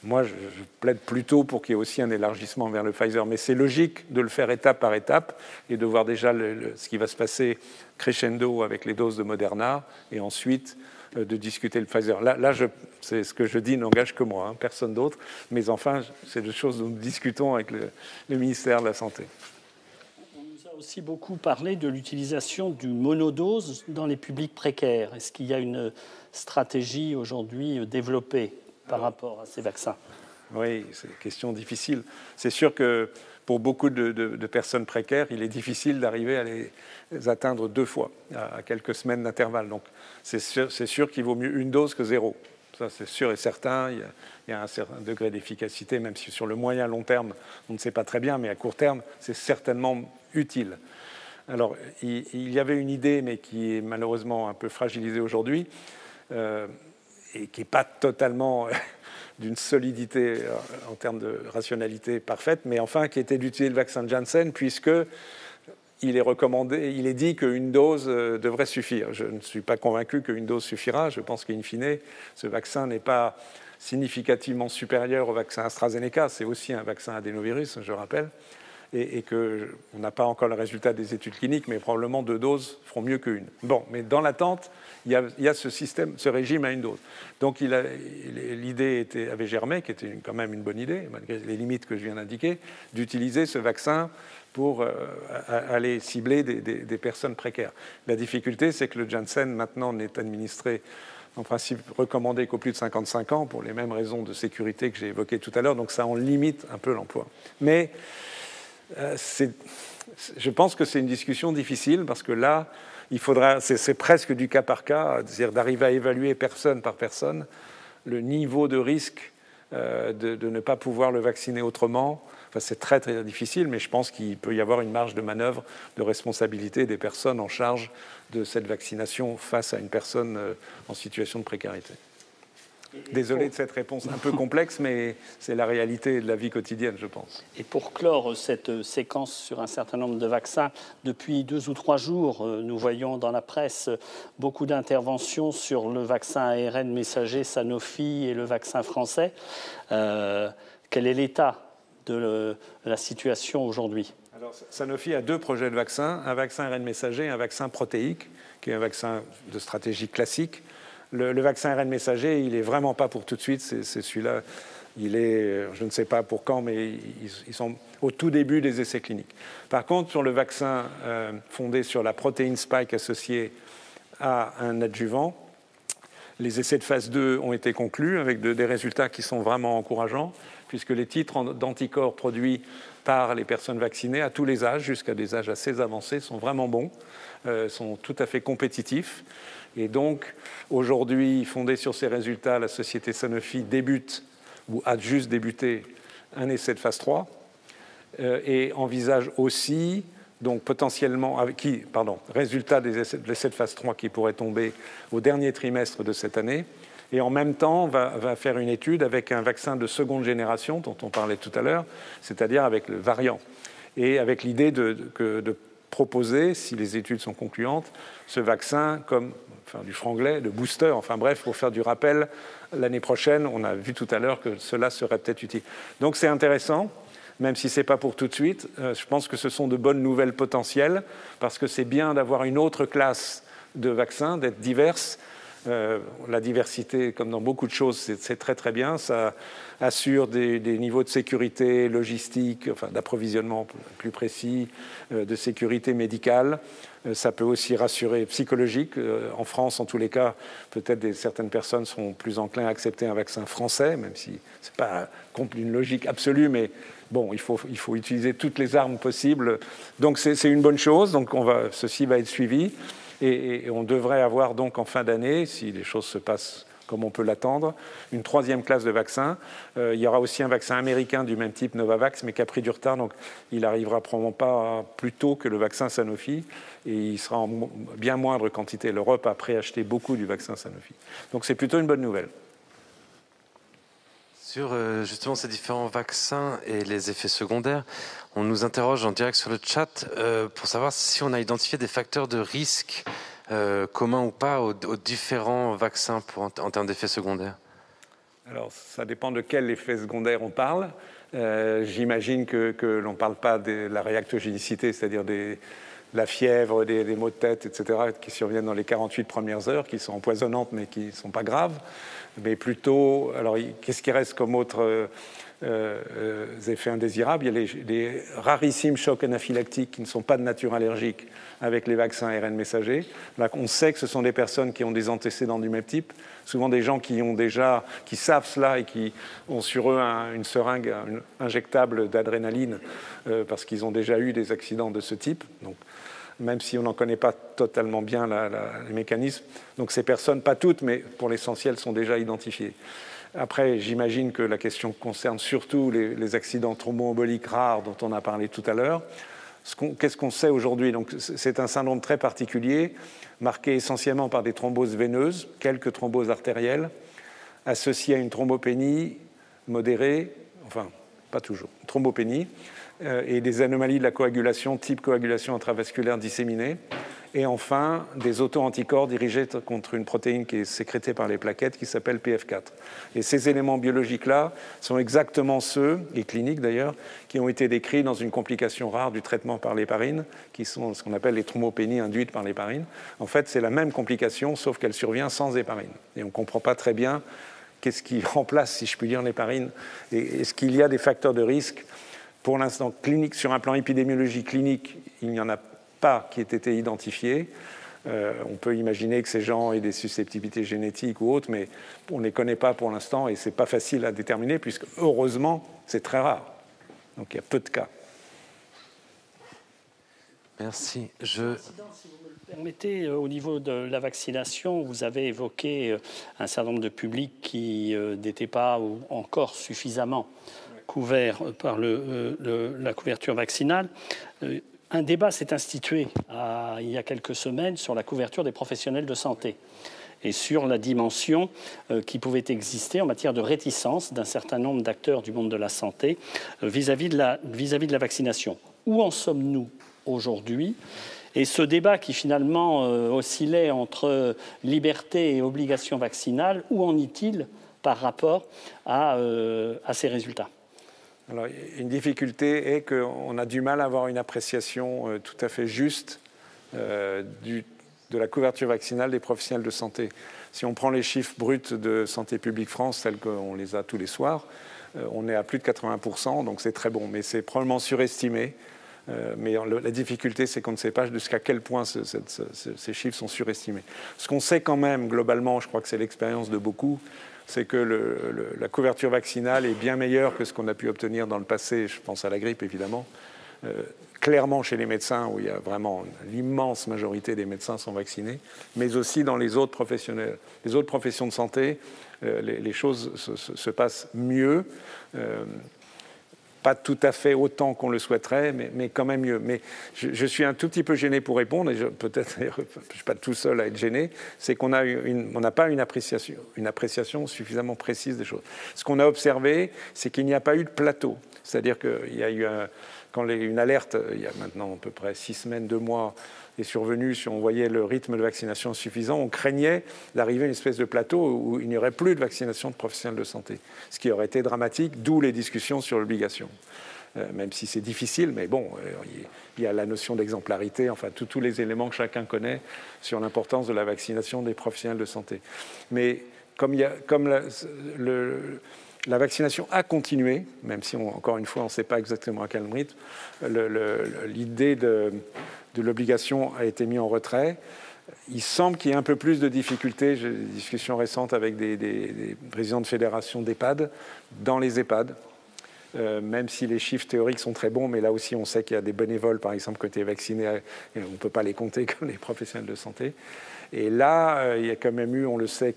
moi, je plaide plutôt pour qu'il y ait aussi un élargissement vers le Pfizer. Mais c'est logique de le faire étape par étape et de voir déjà ce qui va se passer crescendo avec les doses de Moderna et ensuite de discuter le Pfizer. Là c'est ce que je dis n'engage que moi, personne d'autre. Mais enfin, c'est des choses dont nous discutons avec le ministère de la Santé. On nous a aussi beaucoup parlé de l'utilisation du monodose dans les publics précaires. Est-ce qu'il y a une stratégie aujourd'hui développée par rapport à ces vaccins? Oui, c'est une question difficile. C'est sûr que pour beaucoup de personnes précaires, il est difficile d'arriver à les atteindre 2 fois, à quelques semaines d'intervalle. Donc c'est sûr qu'il vaut mieux une dose que 0. Ça, c'est sûr et certain. Il y a un certain degré d'efficacité, même si sur le moyen long terme, on ne sait pas très bien, mais à court terme, c'est certainement utile. Alors, il y avait une idée, mais qui est malheureusement un peu fragilisée aujourd'hui, et qui n'est pas totalement d'une solidité en termes de rationalité parfaite, mais enfin qui était d'utiliser le vaccin de Janssen, puisque il est recommandé, il est dit qu'une dose devrait suffire. Je ne suis pas convaincu qu'une dose suffira. Je pense qu'in fine, ce vaccin n'est pas significativement supérieur au vaccin AstraZeneca. C'est aussi un vaccin adénovirus, je rappelle, et qu'on n'a pas encore le résultat des études cliniques, mais probablement 2 doses feront mieux qu'une. Bon, mais dans l'attente, il y a ce système, ce régime à une dose. Donc l'idée avait germé, qui était quand même une bonne idée, malgré les limites que je viens d'indiquer, d'utiliser ce vaccin pour aller cibler des personnes précaires. La difficulté, c'est que le Janssen, maintenant, n'est administré, en principe, recommandé qu'aux plus de 55 ans, pour les mêmes raisons de sécurité que j'ai évoquées tout à l'heure, donc ça en limite un peu l'emploi. Mais je pense que c'est une discussion difficile, parce que là, c'est presque du cas par cas, c'est-à-dire d'arriver à évaluer personne par personne le niveau de risque de ne pas pouvoir le vacciner autrement. Enfin, c'est très, très difficile, mais je pense qu'il peut y avoir une marge de manœuvre de responsabilité des personnes en charge de cette vaccination face à une personne en situation de précarité. Désolé de cette réponse un peu complexe, mais c'est la réalité de la vie quotidienne, je pense. Et pour clore cette séquence sur un certain nombre de vaccins, depuis 2 ou 3 jours, nous voyons dans la presse beaucoup d'interventions sur le vaccin ARN messager Sanofi et le vaccin français. Quel est l'état de la situation aujourd'hui? Alors, Sanofi a 2 projets de vaccins, un vaccin ARN messager et un vaccin protéique, qui est un vaccin de stratégie classique. Le vaccin ARN messager, il n'est vraiment pas pour tout de suite. C'est celui-là, il est, je ne sais pas pour quand, mais ils sont au tout début des essais cliniques. Par contre, sur le vaccin fondé sur la protéine spike associée à un adjuvant, les essais de phase 2 ont été conclus avec des résultats qui sont vraiment encourageants, puisque les titres d'anticorps produits par les personnes vaccinées à tous les âges, jusqu'à des âges assez avancés, sont vraiment bons, sont tout à fait compétitifs. Et donc, aujourd'hui, fondé sur ces résultats, la société Sanofi débute, ou a juste débuté, un essai de phase 3 et envisage aussi, donc potentiellement, résultat de l'essai de phase 3 qui pourrait tomber au dernier trimestre de cette année, et en même temps va faire une étude avec un vaccin de seconde génération, dont on parlait tout à l'heure, c'est-à-dire avec le variant, et avec l'idée de proposer, si les études sont concluantes, ce vaccin comme du franglais, de booster, enfin bref, pour faire du rappel l'année prochaine. On a vu tout à l'heure que cela serait peut-être utile. Donc c'est intéressant, même si ce n'est pas pour tout de suite. Je pense que ce sont de bonnes nouvelles potentielles, parce que c'est bien d'avoir une autre classe de vaccins, d'être diverses. La diversité, comme dans beaucoup de choses, c'est très très bien. Ça assure des niveaux de sécurité logistique, enfin d'approvisionnement plus précis, de sécurité médicale. Ça peut aussi rassurer psychologique. En France, en tous les cas, peut-être certaines personnes seront plus enclins à accepter un vaccin français, même si ce n'est pas une logique absolue, mais bon, il faut utiliser toutes les armes possibles. Donc c'est une bonne chose. Donc ceci va être suivi. Et on devrait avoir donc en fin d'année, si les choses se passent comme on peut l'attendre, une 3e classe de vaccins. Il y aura aussi un vaccin américain du même type, Novavax, mais qui a pris du retard, donc il n'arrivera probablement pas plus tôt que le vaccin Sanofi, et il sera en bien moindre quantité. L'Europe a préacheté beaucoup du vaccin Sanofi. Donc c'est plutôt une bonne nouvelle. Sur justement ces différents vaccins et les effets secondaires, on nous interroge en direct sur le chat pour savoir si on a identifié des facteurs de risque communs ou pas aux différents vaccins en termes d'effets secondaires. Alors, ça dépend de quel effet secondaire on parle. J'imagine que l'on ne parle pas de la réactogénicité, c'est-à-dire la fièvre, des maux de tête, etc., qui surviennent dans les 48 premières heures, qui sont empoisonnantes mais qui ne sont pas graves. Mais plutôt, alors qu'est-ce qui reste comme autre effets indésirables. Il y a les rarissimes chocs anaphylactiques qui ne sont pas de nature allergique avec les vaccins ARN messagers. Là, on sait que ce sont des personnes qui ont des antécédents du même type, souvent des gens qui savent cela et qui ont sur eux une seringue injectable d'adrénaline parce qu'ils ont déjà eu des accidents de ce type. Donc, même si on n'en connaît pas totalement bien les mécanismes. Donc ces personnes, pas toutes, mais pour l'essentiel, sont déjà identifiées. Après, j'imagine que la question concerne surtout les accidents thromboemboliques rares dont on a parlé tout à l'heure. Qu'est-ce qu'on sait aujourd'hui? Donc, c'est un syndrome très particulier, marqué essentiellement par des thromboses veineuses, quelques thromboses artérielles, associées à une thrombopénie modérée, enfin, pas toujours, thrombopénie, et des anomalies de la coagulation, type coagulation intravasculaire disséminée. Et enfin, des auto-anticorps dirigés contre une protéine qui est sécrétée par les plaquettes qui s'appelle PF4. Et ces éléments biologiques-là sont exactement ceux, et cliniques d'ailleurs, qui ont été décrits dans une complication rare du traitement par l'héparine, qui sont ce qu'on appelle les thrombopénies induites par l'héparine. En fait, c'est la même complication, sauf qu'elle survient sans héparine. Et on ne comprend pas très bien qu'est-ce qui remplace, si je puis dire, l'héparine. Et est-ce qu'il y a des facteurs de risque? Pour l'instant, clinique, sur un plan épidémiologique clinique, il n'y en a pas qui aient été identifiés. On peut imaginer que ces gens aient des susceptibilités génétiques ou autres, mais on ne les connaît pas pour l'instant et ce n'est pas facile à déterminer, puisque heureusement, c'est très rare. Donc il y a peu de cas. Merci. Si vous me le permettez, au niveau de la vaccination, vous avez évoqué un certain nombre de publics qui n'étaient pas encore suffisamment couverts par la couverture vaccinale. Un débat s'est institué il y a quelques semaines sur la couverture des professionnels de santé et sur la dimension qui pouvait exister en matière de réticence d'un certain nombre d'acteurs du monde de la santé vis-à-vis de la vaccination. Où en sommes-nous aujourd'hui? Et ce débat qui finalement oscillait entre liberté et obligation vaccinale, où en est-il par rapport à ces résultats? Alors, une difficulté est qu'on a du mal à avoir une appréciation tout à fait juste de la couverture vaccinale des professionnels de santé. Si on prend les chiffres bruts de Santé publique France, tels qu'on les a tous les soirs, on est à plus de 80%, donc c'est très bon, mais c'est probablement surestimé. Mais la difficulté, c'est qu'on ne sait pas jusqu'à quel point ces chiffres sont surestimés. Ce qu'on sait quand même, globalement, je crois que c'est l'expérience de beaucoup, c'est que la couverture vaccinale est bien meilleure que ce qu'on a pu obtenir dans le passé. Je pense à la grippe, évidemment. Clairement chez les médecins, où il y a vraiment l'immense majorité des médecins sont vaccinés, mais aussi dans les autres professionnels. Les autres professions de santé, les choses se passent mieux. Pas tout à fait autant qu'on le souhaiterait, mais quand même mieux. Mais je suis un tout petit peu gêné pour répondre, et peut-être je ne suis pas tout seul à être gêné, c'est qu'on n'a pas une appréciation suffisamment précise des choses. Ce qu'on a observé, c'est qu'il n'y a pas eu de plateau. C'est-à-dire qu'il y a eu une alerte, il y a maintenant à peu près 6 semaines, 2 mois, est survenue, si on voyait le rythme de vaccination suffisant, on craignait d'arriver à une espèce de plateau où il n'y aurait plus de vaccination de professionnels de santé, ce qui aurait été dramatique, d'où les discussions sur l'obligation. Même si c'est difficile, mais bon, il y a la notion d'exemplarité, enfin tous les éléments que chacun connaît sur l'importance de la vaccination des professionnels de santé. Mais comme la vaccination a continué, même si, encore une fois, on ne sait pas exactement à quel rythme, l'idée de l'obligation a été mise en retrait. Il semble qu'il y ait un peu plus de difficultés. J'ai des discussions récentes avec des présidents de fédérations d'EHPAD, dans les EHPAD, même si les chiffres théoriques sont très bons, mais là aussi on sait qu'il y a des bénévoles, par exemple, qui ont été vaccinés, et on ne peut pas les compter comme les professionnels de santé. Et là, il y a quand même eu, on le sait,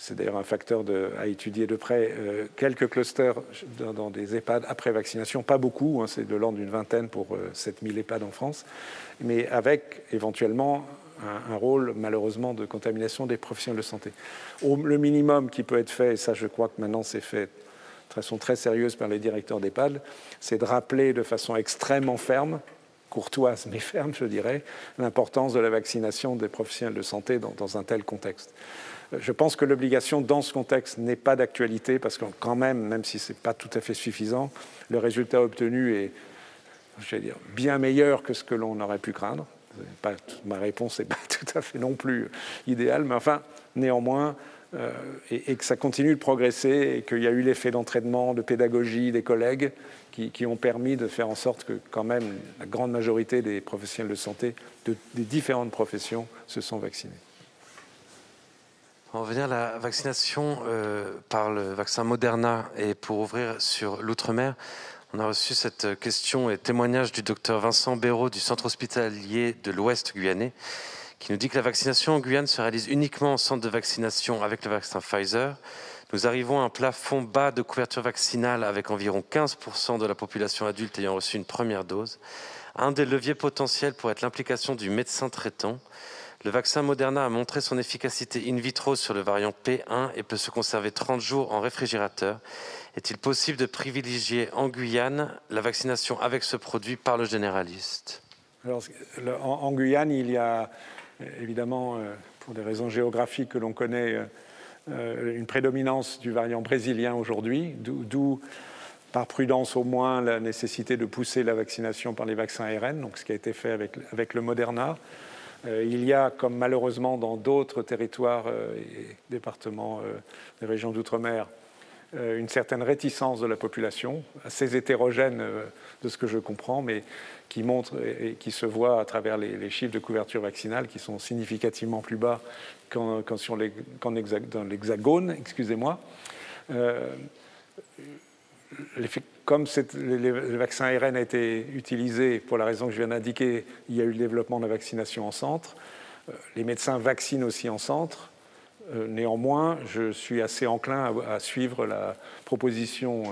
c'est d'ailleurs un facteur à étudier de près, quelques clusters dans des EHPAD après vaccination, pas beaucoup, c'est de l'ordre d'une vingtaine pour 7000 EHPAD en France, mais avec éventuellement un rôle malheureusement de contamination des professionnels de santé. Le minimum qui peut être fait, et ça je crois que maintenant c'est fait de façon très sérieuse par les directeurs d'EHPAD, c'est de rappeler de façon extrêmement ferme, courtoise mais ferme je dirais, l'importance de la vaccination des professionnels de santé dans un tel contexte. Je pense que l'obligation dans ce contexte n'est pas d'actualité parce que quand même si ce n'est pas tout à fait suffisant, le résultat obtenu est, je vais dire, bien meilleur que ce que l'on aurait pu craindre. Ma réponse n'est pas tout à fait non plus idéale, mais enfin, néanmoins, et que ça continue de progresser et qu'il y a eu l'effet d'entraînement, de pédagogie des collègues qui ont permis de faire en sorte que quand même la grande majorité des professionnels de santé des différentes professions se sont vaccinés. On va revenir à la vaccination par le vaccin Moderna. Et pour ouvrir sur l'outre-mer, on a reçu cette question et témoignage du docteur Vincent Béraud du centre hospitalier de l'Ouest guyanais, qui nous dit que la vaccination en Guyane se réalise uniquement en centre de vaccination avec le vaccin Pfizer. Nous arrivons à un plafond bas de couverture vaccinale avec environ 15% de la population adulte ayant reçu une première dose. Un des leviers potentiels pourrait être l'implication du médecin traitant. Le vaccin Moderna a montré son efficacité in vitro sur le variant P1 et peut se conserver 30 jours en réfrigérateur. Est-il possible de privilégier en Guyane la vaccination avec ce produit par le généraliste ? Alors, en Guyane, il y a évidemment, pour des raisons géographiques que l'on connaît, une prédominance du variant brésilien aujourd'hui, d'où, par prudence au moins, la nécessité de pousser la vaccination par les vaccins ARN, donc ce qui a été fait avec le Moderna. Il y a, comme malheureusement dans d'autres territoires et départements des régions d'outre-mer, une certaine réticence de la population, assez hétérogène de ce que je comprends, mais qui montre et qui se voit à travers les chiffres de couverture vaccinale qui sont significativement plus bas qu'en dans l'Hexagone, excusez-moi. Comme le vaccin ARN a été utilisé pour la raison que je viens d'indiquer, il y a eu le développement de la vaccination en centre. Les médecins vaccinent aussi en centre. Néanmoins, je suis assez enclin à suivre la proposition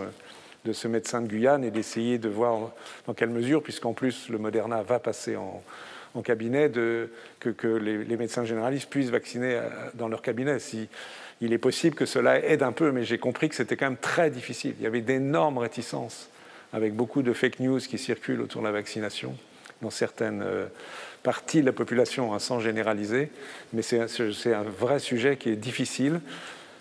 de ce médecin de Guyane et d'essayer de voir dans quelle mesure, puisqu'en plus le Moderna va passer en cabinet, que les médecins généralistes puissent vacciner dans leur cabinet. Il est possible que cela aide un peu, mais j'ai compris que c'était quand même très difficile. Il y avait d'énormes réticences, avec beaucoup de fake news qui circulent autour de la vaccination dans certaines partie de la population, sans généraliser, mais c'est un vrai sujet qui est difficile.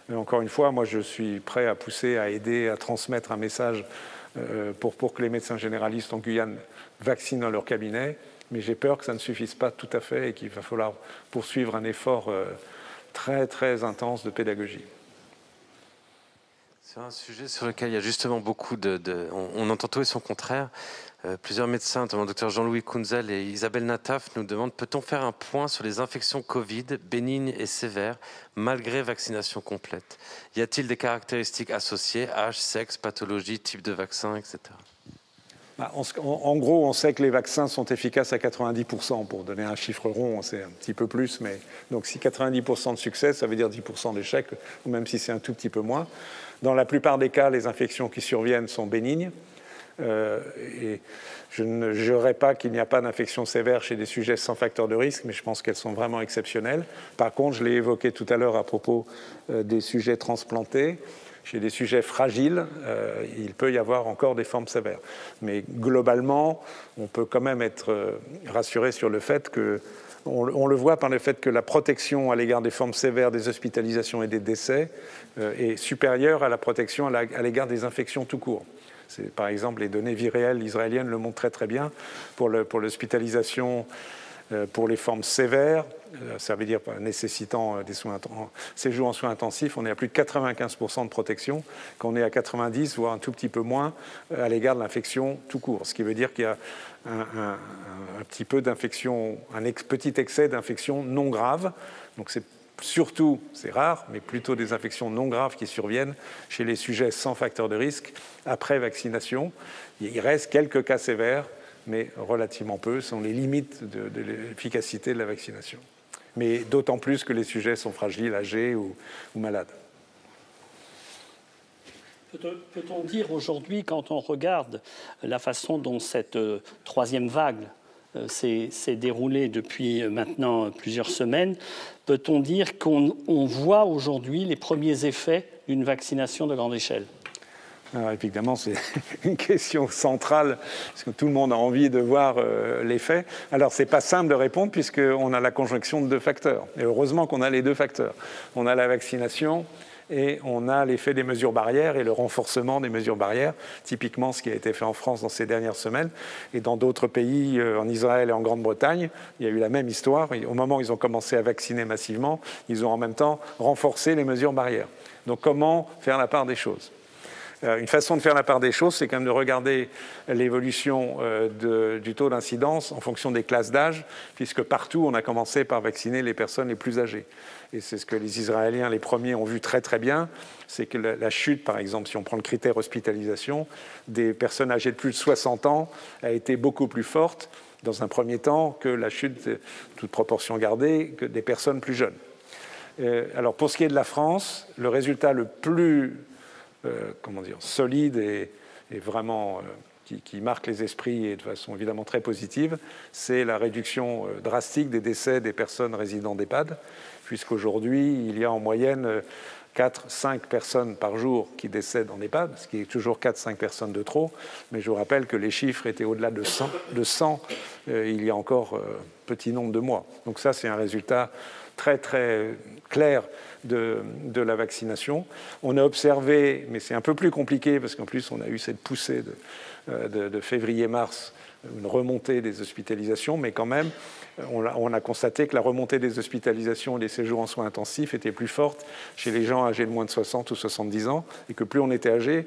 Et encore une fois, moi je suis prêt à pousser, à aider, à transmettre un message pour que les médecins généralistes en Guyane vaccinent dans leur cabinet, mais j'ai peur que ça ne suffise pas tout à fait et qu'il va falloir poursuivre un effort très très intense de pédagogie. C'est un sujet sur lequel il y a justement beaucoup on entend tout et son contraire. Plusieurs médecins, notamment le docteur Jean-Louis Kunzel et Isabelle Nataf, nous demandent: peut-on faire un point sur les infections Covid, bénignes et sévères, malgré vaccination complète? Y a-t-il des caractéristiques associées, âge, sexe, pathologie, type de vaccin, etc. En gros, on sait que les vaccins sont efficaces à 90%. Pour donner un chiffre rond, c'est un petit peu plus. Mais donc, si 90% de succès, ça veut dire 10% d'échec, ou même si c'est un tout petit peu moins. Dans la plupart des cas, les infections qui surviennent sont bénignes. Et je ne jurerai pas qu'il n'y a pas d'infection sévère chez des sujets sans facteur de risque, mais je pense qu'elles sont vraiment exceptionnelles. Par contre, je l'ai évoqué tout à l'heure à propos des sujets transplantés. Chez des sujets fragiles, il peut y avoir encore des formes sévères. Mais globalement, on peut quand même être rassuré sur le fait que, on le voit par le fait que la protection à l'égard des formes sévères, des hospitalisations et des décès est supérieure à la protection à l'égard des infections tout court. Par exemple, les données viréelles israéliennes le montrent très très bien pour l'hospitalisation, pour les formes sévères, ça veut dire nécessitant des séjours en soins intensifs, on est à plus de 95% de protection, quand on est à 90, voire un tout petit peu moins, à l'égard de l'infection tout court. Ce qui veut dire qu'il y a un petit peu d'infection, un petit excès d'infection non grave. Donc surtout, c'est rare, mais plutôt des infections non graves qui surviennent chez les sujets sans facteur de risque après vaccination. Il reste quelques cas sévères, mais relativement peu, sont les limites de l'efficacité de la vaccination. Mais d'autant plus que les sujets sont fragiles, âgés ou malades. Peut-on dire aujourd'hui, quand on regarde la façon dont cette troisième vague s'est déroulée depuis maintenant plusieurs semaines, peut-on dire qu'on voit aujourd'hui les premiers effets d'une vaccination de grande échelle ? Alors évidemment, c'est une question centrale, parce que tout le monde a envie de voir l'effet. Alors, ce n'est pas simple de répondre, puisqu'on a la conjonction de deux facteurs. Et heureusement qu'on a les deux facteurs. On a la vaccination et on a l'effet des mesures barrières et le renforcement des mesures barrières, typiquement ce qui a été fait en France dans ces dernières semaines, et dans d'autres pays, en Israël et en Grande-Bretagne, il y a eu la même histoire. Au moment où ils ont commencé à vacciner massivement, ils ont en même temps renforcé les mesures barrières. Donc comment faire la part des choses ? Une façon de faire la part des choses, c'est quand même de regarder l'évolution du taux d'incidence en fonction des classes d'âge, puisque partout, on a commencé par vacciner les personnes les plus âgées. Et c'est ce que les Israéliens, les premiers, ont vu très très bien, c'est que la chute, par exemple, si on prend le critère hospitalisation, des personnes âgées de plus de 60 ans a été beaucoup plus forte, dans un premier temps, que la chute, toute proportion gardée, que des personnes plus jeunes. Alors, pour ce qui est de la France, le résultat le plus solide et vraiment qui marque les esprits et de façon évidemment très positive, c'est la réduction drastique des décès des personnes résidant d'EHPAD, puisqu'aujourd'hui, il y a en moyenne 4-5 personnes par jour qui décèdent en EHPAD, ce qui est toujours 4-5 personnes de trop, mais je vous rappelle que les chiffres étaient au-delà de 100 il y a encore petit nombre de mois. Donc ça, c'est un résultat très très clair de la vaccination. On a observé, mais c'est un peu plus compliqué parce qu'en plus on a eu cette poussée de février-mars, une remontée des hospitalisations, mais quand même on a constaté que la remontée des hospitalisations et des séjours en soins intensifs était plus forte chez les gens âgés de moins de 60 ou 70 ans, et que plus on était âgé,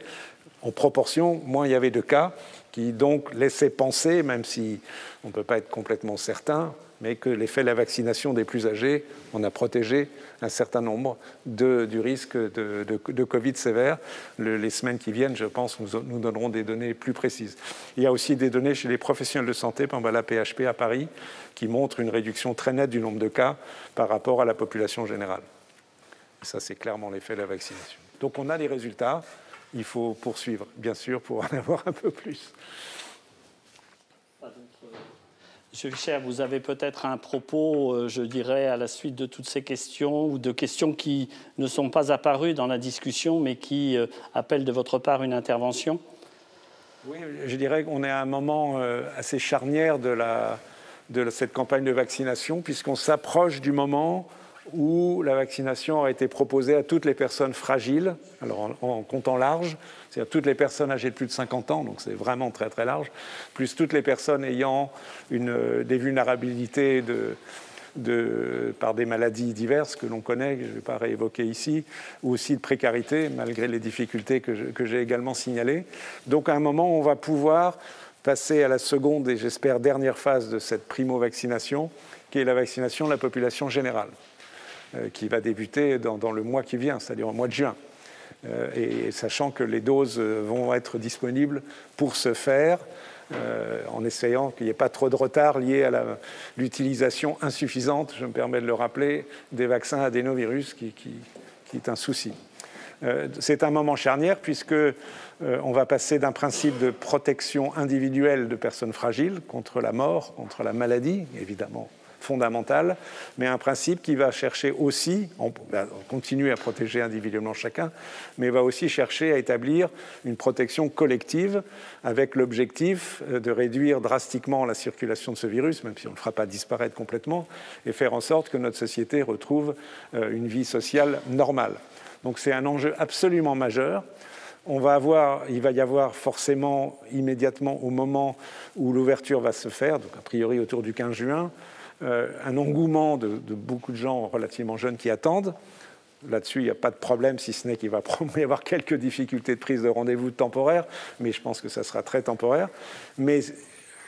en proportion, moins il y avait de cas, qui donc laissaient penser, même si on ne peut pas être complètement certain, mais que l'effet de la vaccination des plus âgés, on a protégé un certain nombre du risque de Covid sévère. Les semaines qui viennent, je pense, nous donneront des données plus précises. Il y a aussi des données chez les professionnels de santé, par exemple la PHP à Paris, qui montrent une réduction très nette du nombre de cas par rapport à la population générale. Et ça, c'est clairement l'effet de la vaccination. Donc on a des résultats. Il faut poursuivre, bien sûr, pour en avoir un peu plus. Monsieur Fischer, vous avez peut-être un propos, je dirais, à la suite de toutes ces questions, ou de questions qui ne sont pas apparues dans la discussion, mais qui appellent de votre part une intervention. Oui, je dirais qu'on est à un moment assez charnière de cette campagne de vaccination, puisqu'on s'approche du moment où la vaccination a été proposée à toutes les personnes fragiles, alors en comptant large, c'est-à-dire toutes les personnes âgées de plus de 50 ans, donc c'est vraiment très très large, plus toutes les personnes ayant des vulnérabilités par des maladies diverses que l'on connaît, que je ne vais pas réévoquer ici, ou aussi de précarité, malgré les difficultés que j'ai également signalées. Donc à un moment, on va pouvoir passer à la seconde et j'espère dernière phase de cette primo-vaccination, qui est la vaccination de la population générale, qui va débuter dans le mois qui vient, c'est-à-dire au mois de juin. Et sachant que les doses vont être disponibles pour ce faire, en essayant qu'il n'y ait pas trop de retard lié à l'utilisation insuffisante, je me permets de le rappeler, des vaccins adénovirus, qui est un souci. C'est un moment charnière puisque on va passer d'un principe de protection individuelle de personnes fragiles contre la mort, contre la maladie, évidemment fondamentale, mais un principe qui va chercher aussi, on continue à protéger individuellement chacun, mais va aussi chercher à établir une protection collective avec l'objectif de réduire drastiquement la circulation de ce virus, même si on ne le fera pas disparaître complètement, et faire en sorte que notre société retrouve une vie sociale normale. Donc c'est un enjeu absolument majeur. Il va y avoir forcément immédiatement au moment où l'ouverture va se faire, donc a priori autour du 15 juin, un engouement de beaucoup de gens relativement jeunes qui attendent. Là-dessus, il n'y a pas de problème, si ce n'est qu'il va probablement y avoir quelques difficultés de prise de rendez-vous temporaires, mais je pense que ça sera très temporaire. Mais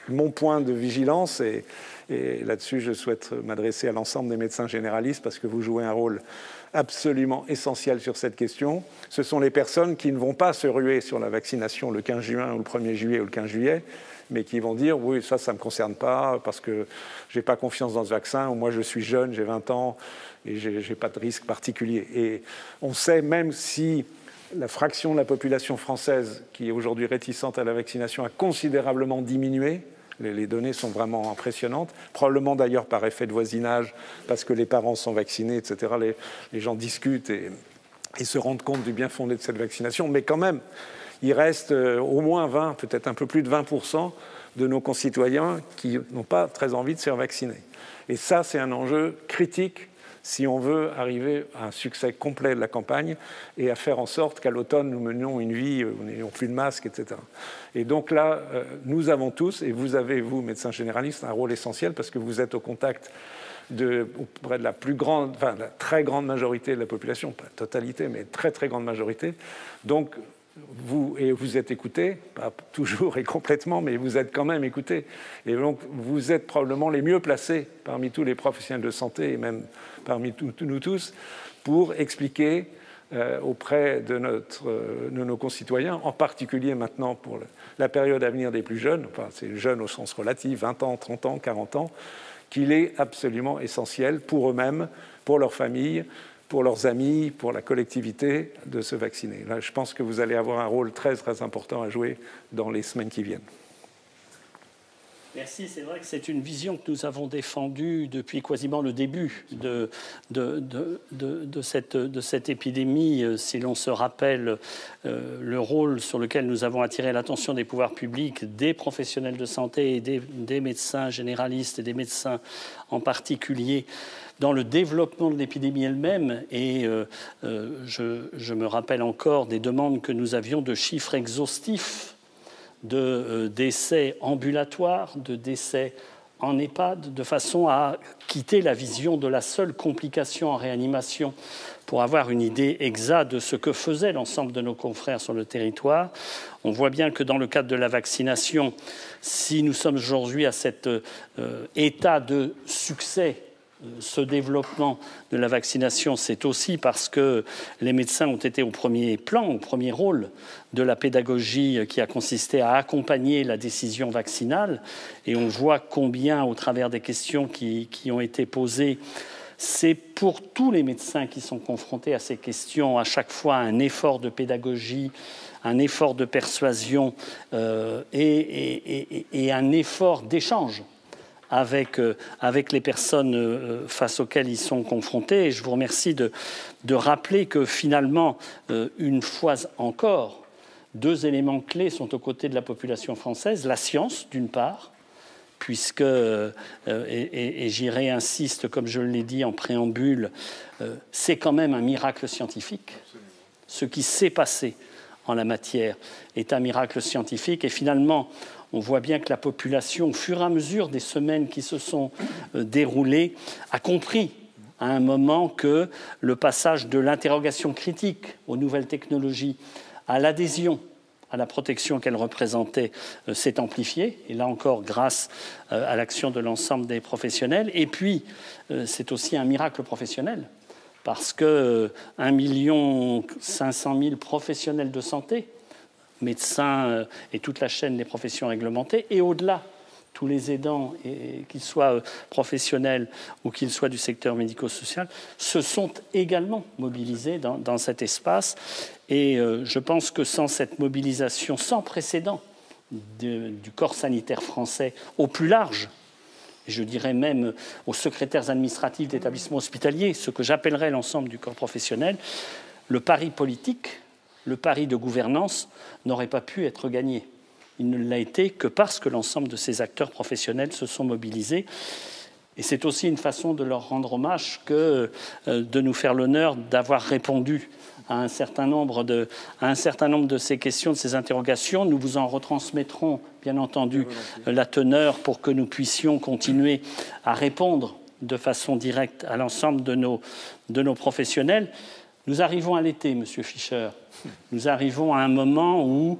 mon point de vigilance, et là-dessus je souhaite m'adresser à l'ensemble des médecins généralistes, parce que vous jouez un rôle absolument essentiel sur cette question, ce sont les personnes qui ne vont pas se ruer sur la vaccination le 15 juin ou le 1er juillet ou le 15 juillet, mais qui vont dire « oui, ça ne me concerne pas parce que je n'ai pas confiance dans ce vaccin, ou moi je suis jeune, j'ai 20 ans et je n'ai pas de risque particulier ». Et on sait, même si la fraction de la population française qui est aujourd'hui réticente à la vaccination a considérablement diminué, les données sont vraiment impressionnantes, probablement d'ailleurs par effet de voisinage, parce que les parents sont vaccinés, etc. Les gens discutent et se rendent compte du bien fondé de cette vaccination, mais quand même, il reste au moins 20, peut-être un peu plus de 20% de nos concitoyens qui n'ont pas très envie de se faire vacciner. Et ça, c'est un enjeu critique si on veut arriver à un succès complet de la campagne et à faire en sorte qu'à l'automne, nous menions une vie où nous n'ayons plus de masques, etc. Et donc là, nous avons tous, et vous avez, vous, médecins généralistes, un rôle essentiel parce que vous êtes au contact auprès de la plus grande, enfin, la très grande majorité de la population, pas la totalité, mais très très grande majorité. Donc, vous êtes écoutés, pas toujours et complètement, mais vous êtes quand même écoutés. Et donc, vous êtes probablement les mieux placés parmi tous les professionnels de santé, et même parmi nous tous, pour expliquer auprès de nos concitoyens, en particulier maintenant pour la période à venir des plus jeunes, enfin, c'est jeunes au sens relatif, 20 ans, 30 ans, 40 ans, qu'il est absolument essentiel pour eux-mêmes, pour leurs familles, pour leurs amis, pour la collectivité, de se vacciner. Là, je pense que vous allez avoir un rôle très, très important à jouer dans les semaines qui viennent. Merci. C'est vrai que c'est une vision que nous avons défendue depuis quasiment le début de cette épidémie. Si l'on se rappelle le rôle sur lequel nous avons attiré l'attention des pouvoirs publics, des professionnels de santé et des médecins généralistes et des médecins en particulier, dans le développement de l'épidémie elle-même. Et je me rappelle encore des demandes que nous avions de chiffres exhaustifs de décès ambulatoires, de décès en EHPAD, de façon à quitter la vision de la seule complication en réanimation pour avoir une idée exacte de ce que faisait l'ensemble de nos confrères sur le territoire. On voit bien que dans le cadre de la vaccination, si nous sommes aujourd'hui à cet état de succès, ce développement de la vaccination, c'est aussi parce que les médecins ont été au premier plan, au premier rôle de la pédagogie qui a consisté à accompagner la décision vaccinale. Et on voit combien, au travers des questions qui ont été posées, c'est pour tous les médecins qui sont confrontés à ces questions, à chaque fois un effort de pédagogie, un effort de persuasion et un effort d'échange avec les personnes face auxquelles ils sont confrontés. Et je vous remercie de rappeler que finalement, une fois encore, deux éléments clés sont aux côtés de la population française. La science, d'une part, puisque, et j'y réinsiste, comme je l'ai dit en préambule, c'est quand même un miracle scientifique. Ce qui s'est passé en la matière est un miracle scientifique. Et finalement, on voit bien que la population, au fur et à mesure des semaines qui se sont déroulées, a compris à un moment que le passage de l'interrogation critique aux nouvelles technologies à l'adhésion à la protection qu'elle représentait s'est amplifié, et là encore grâce à l'action de l'ensemble des professionnels. Et puis, c'est aussi un miracle professionnel, parce que 1 500 000 professionnels de santé, médecins et toute la chaîne des professions réglementées, et au-delà, tous les aidants, qu'ils soient professionnels ou qu'ils soient du secteur médico-social, se sont également mobilisés dans cet espace. Et je pense que sans cette mobilisation sans précédent du corps sanitaire français au plus large, et je dirais même aux secrétaires administratifs d'établissements hospitaliers, ce que j'appellerais l'ensemble du corps professionnel, le pari politique, le pari de gouvernance n'aurait pas pu être gagné. Il ne l'a été que parce que l'ensemble de ces acteurs professionnels se sont mobilisés. Et c'est aussi une façon de leur rendre hommage que de nous faire l'honneur d'avoir répondu à un certain nombre de ces questions, de ces interrogations. Nous vous en retransmettrons, bien entendu, la teneur pour que nous puissions continuer à répondre de façon directe à l'ensemble de nos professionnels. Nous arrivons à l'été, Monsieur Fischer. Nous arrivons à un moment où,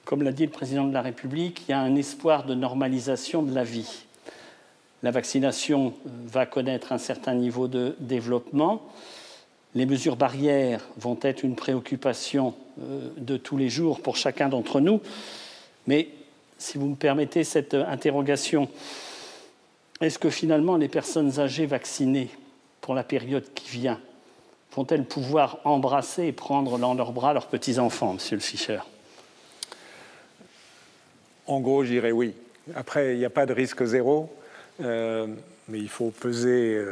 comme l'a dit le président de la République, il y a un espoir de normalisation de la vie. La vaccination va connaître un certain niveau de développement. Les mesures barrières vont être une préoccupation de tous les jours pour chacun d'entre nous. Mais si vous me permettez cette interrogation, est-ce que finalement les personnes âgées vaccinées pour la période qui vient vont-elles pouvoir embrasser et prendre dans leurs bras leurs petits-enfants, Monsieur le Fischer? En gros, je dirais oui. Après, il n'y a pas de risque zéro, mais il faut peser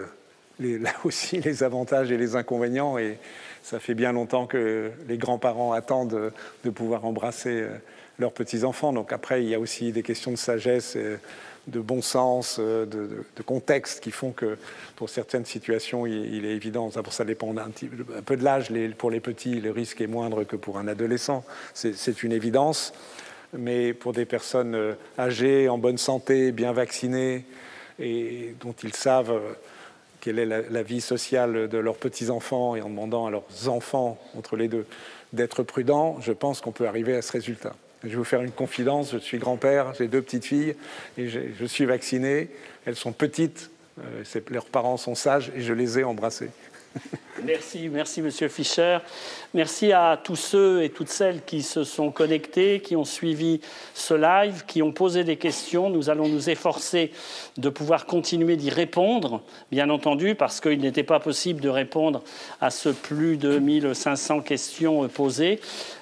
là aussi les avantages et les inconvénients. Et ça fait bien longtemps que les grands-parents attendent de pouvoir embrasser leurs petits-enfants. Donc après, il y a aussi des questions de sagesse, de bon sens, de contexte qui font que pour certaines situations, il est évident, ça dépend un peu de l'âge. Pour les petits, le risque est moindre que pour un adolescent. C'est une évidence. Mais pour des personnes âgées, en bonne santé, bien vaccinées, et dont ils savent quelle est la vie sociale de leurs petits-enfants, et en demandant à leurs enfants, entre les deux, d'être prudents, je pense qu'on peut arriver à ce résultat. Je vais vous faire une confidence, je suis grand-père, j'ai 2 petites filles, et je suis vacciné. Elles sont petites, leurs parents sont sages, et je les ai embrassées. Merci Monsieur Fischer. Merci à tous ceux et toutes celles qui se sont connectés, qui ont suivi ce live, qui ont posé des questions. Nous allons nous efforcer de pouvoir continuer d'y répondre, bien entendu, parce qu'il n'était pas possible de répondre à ce plus de 1500 questions posées.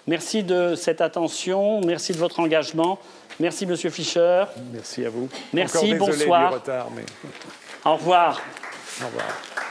Merci de cette attention, merci de votre engagement. Merci Monsieur Fischer. Merci à vous. Merci, encore désolé bonsoir. du retard, mais... Au revoir. Au revoir.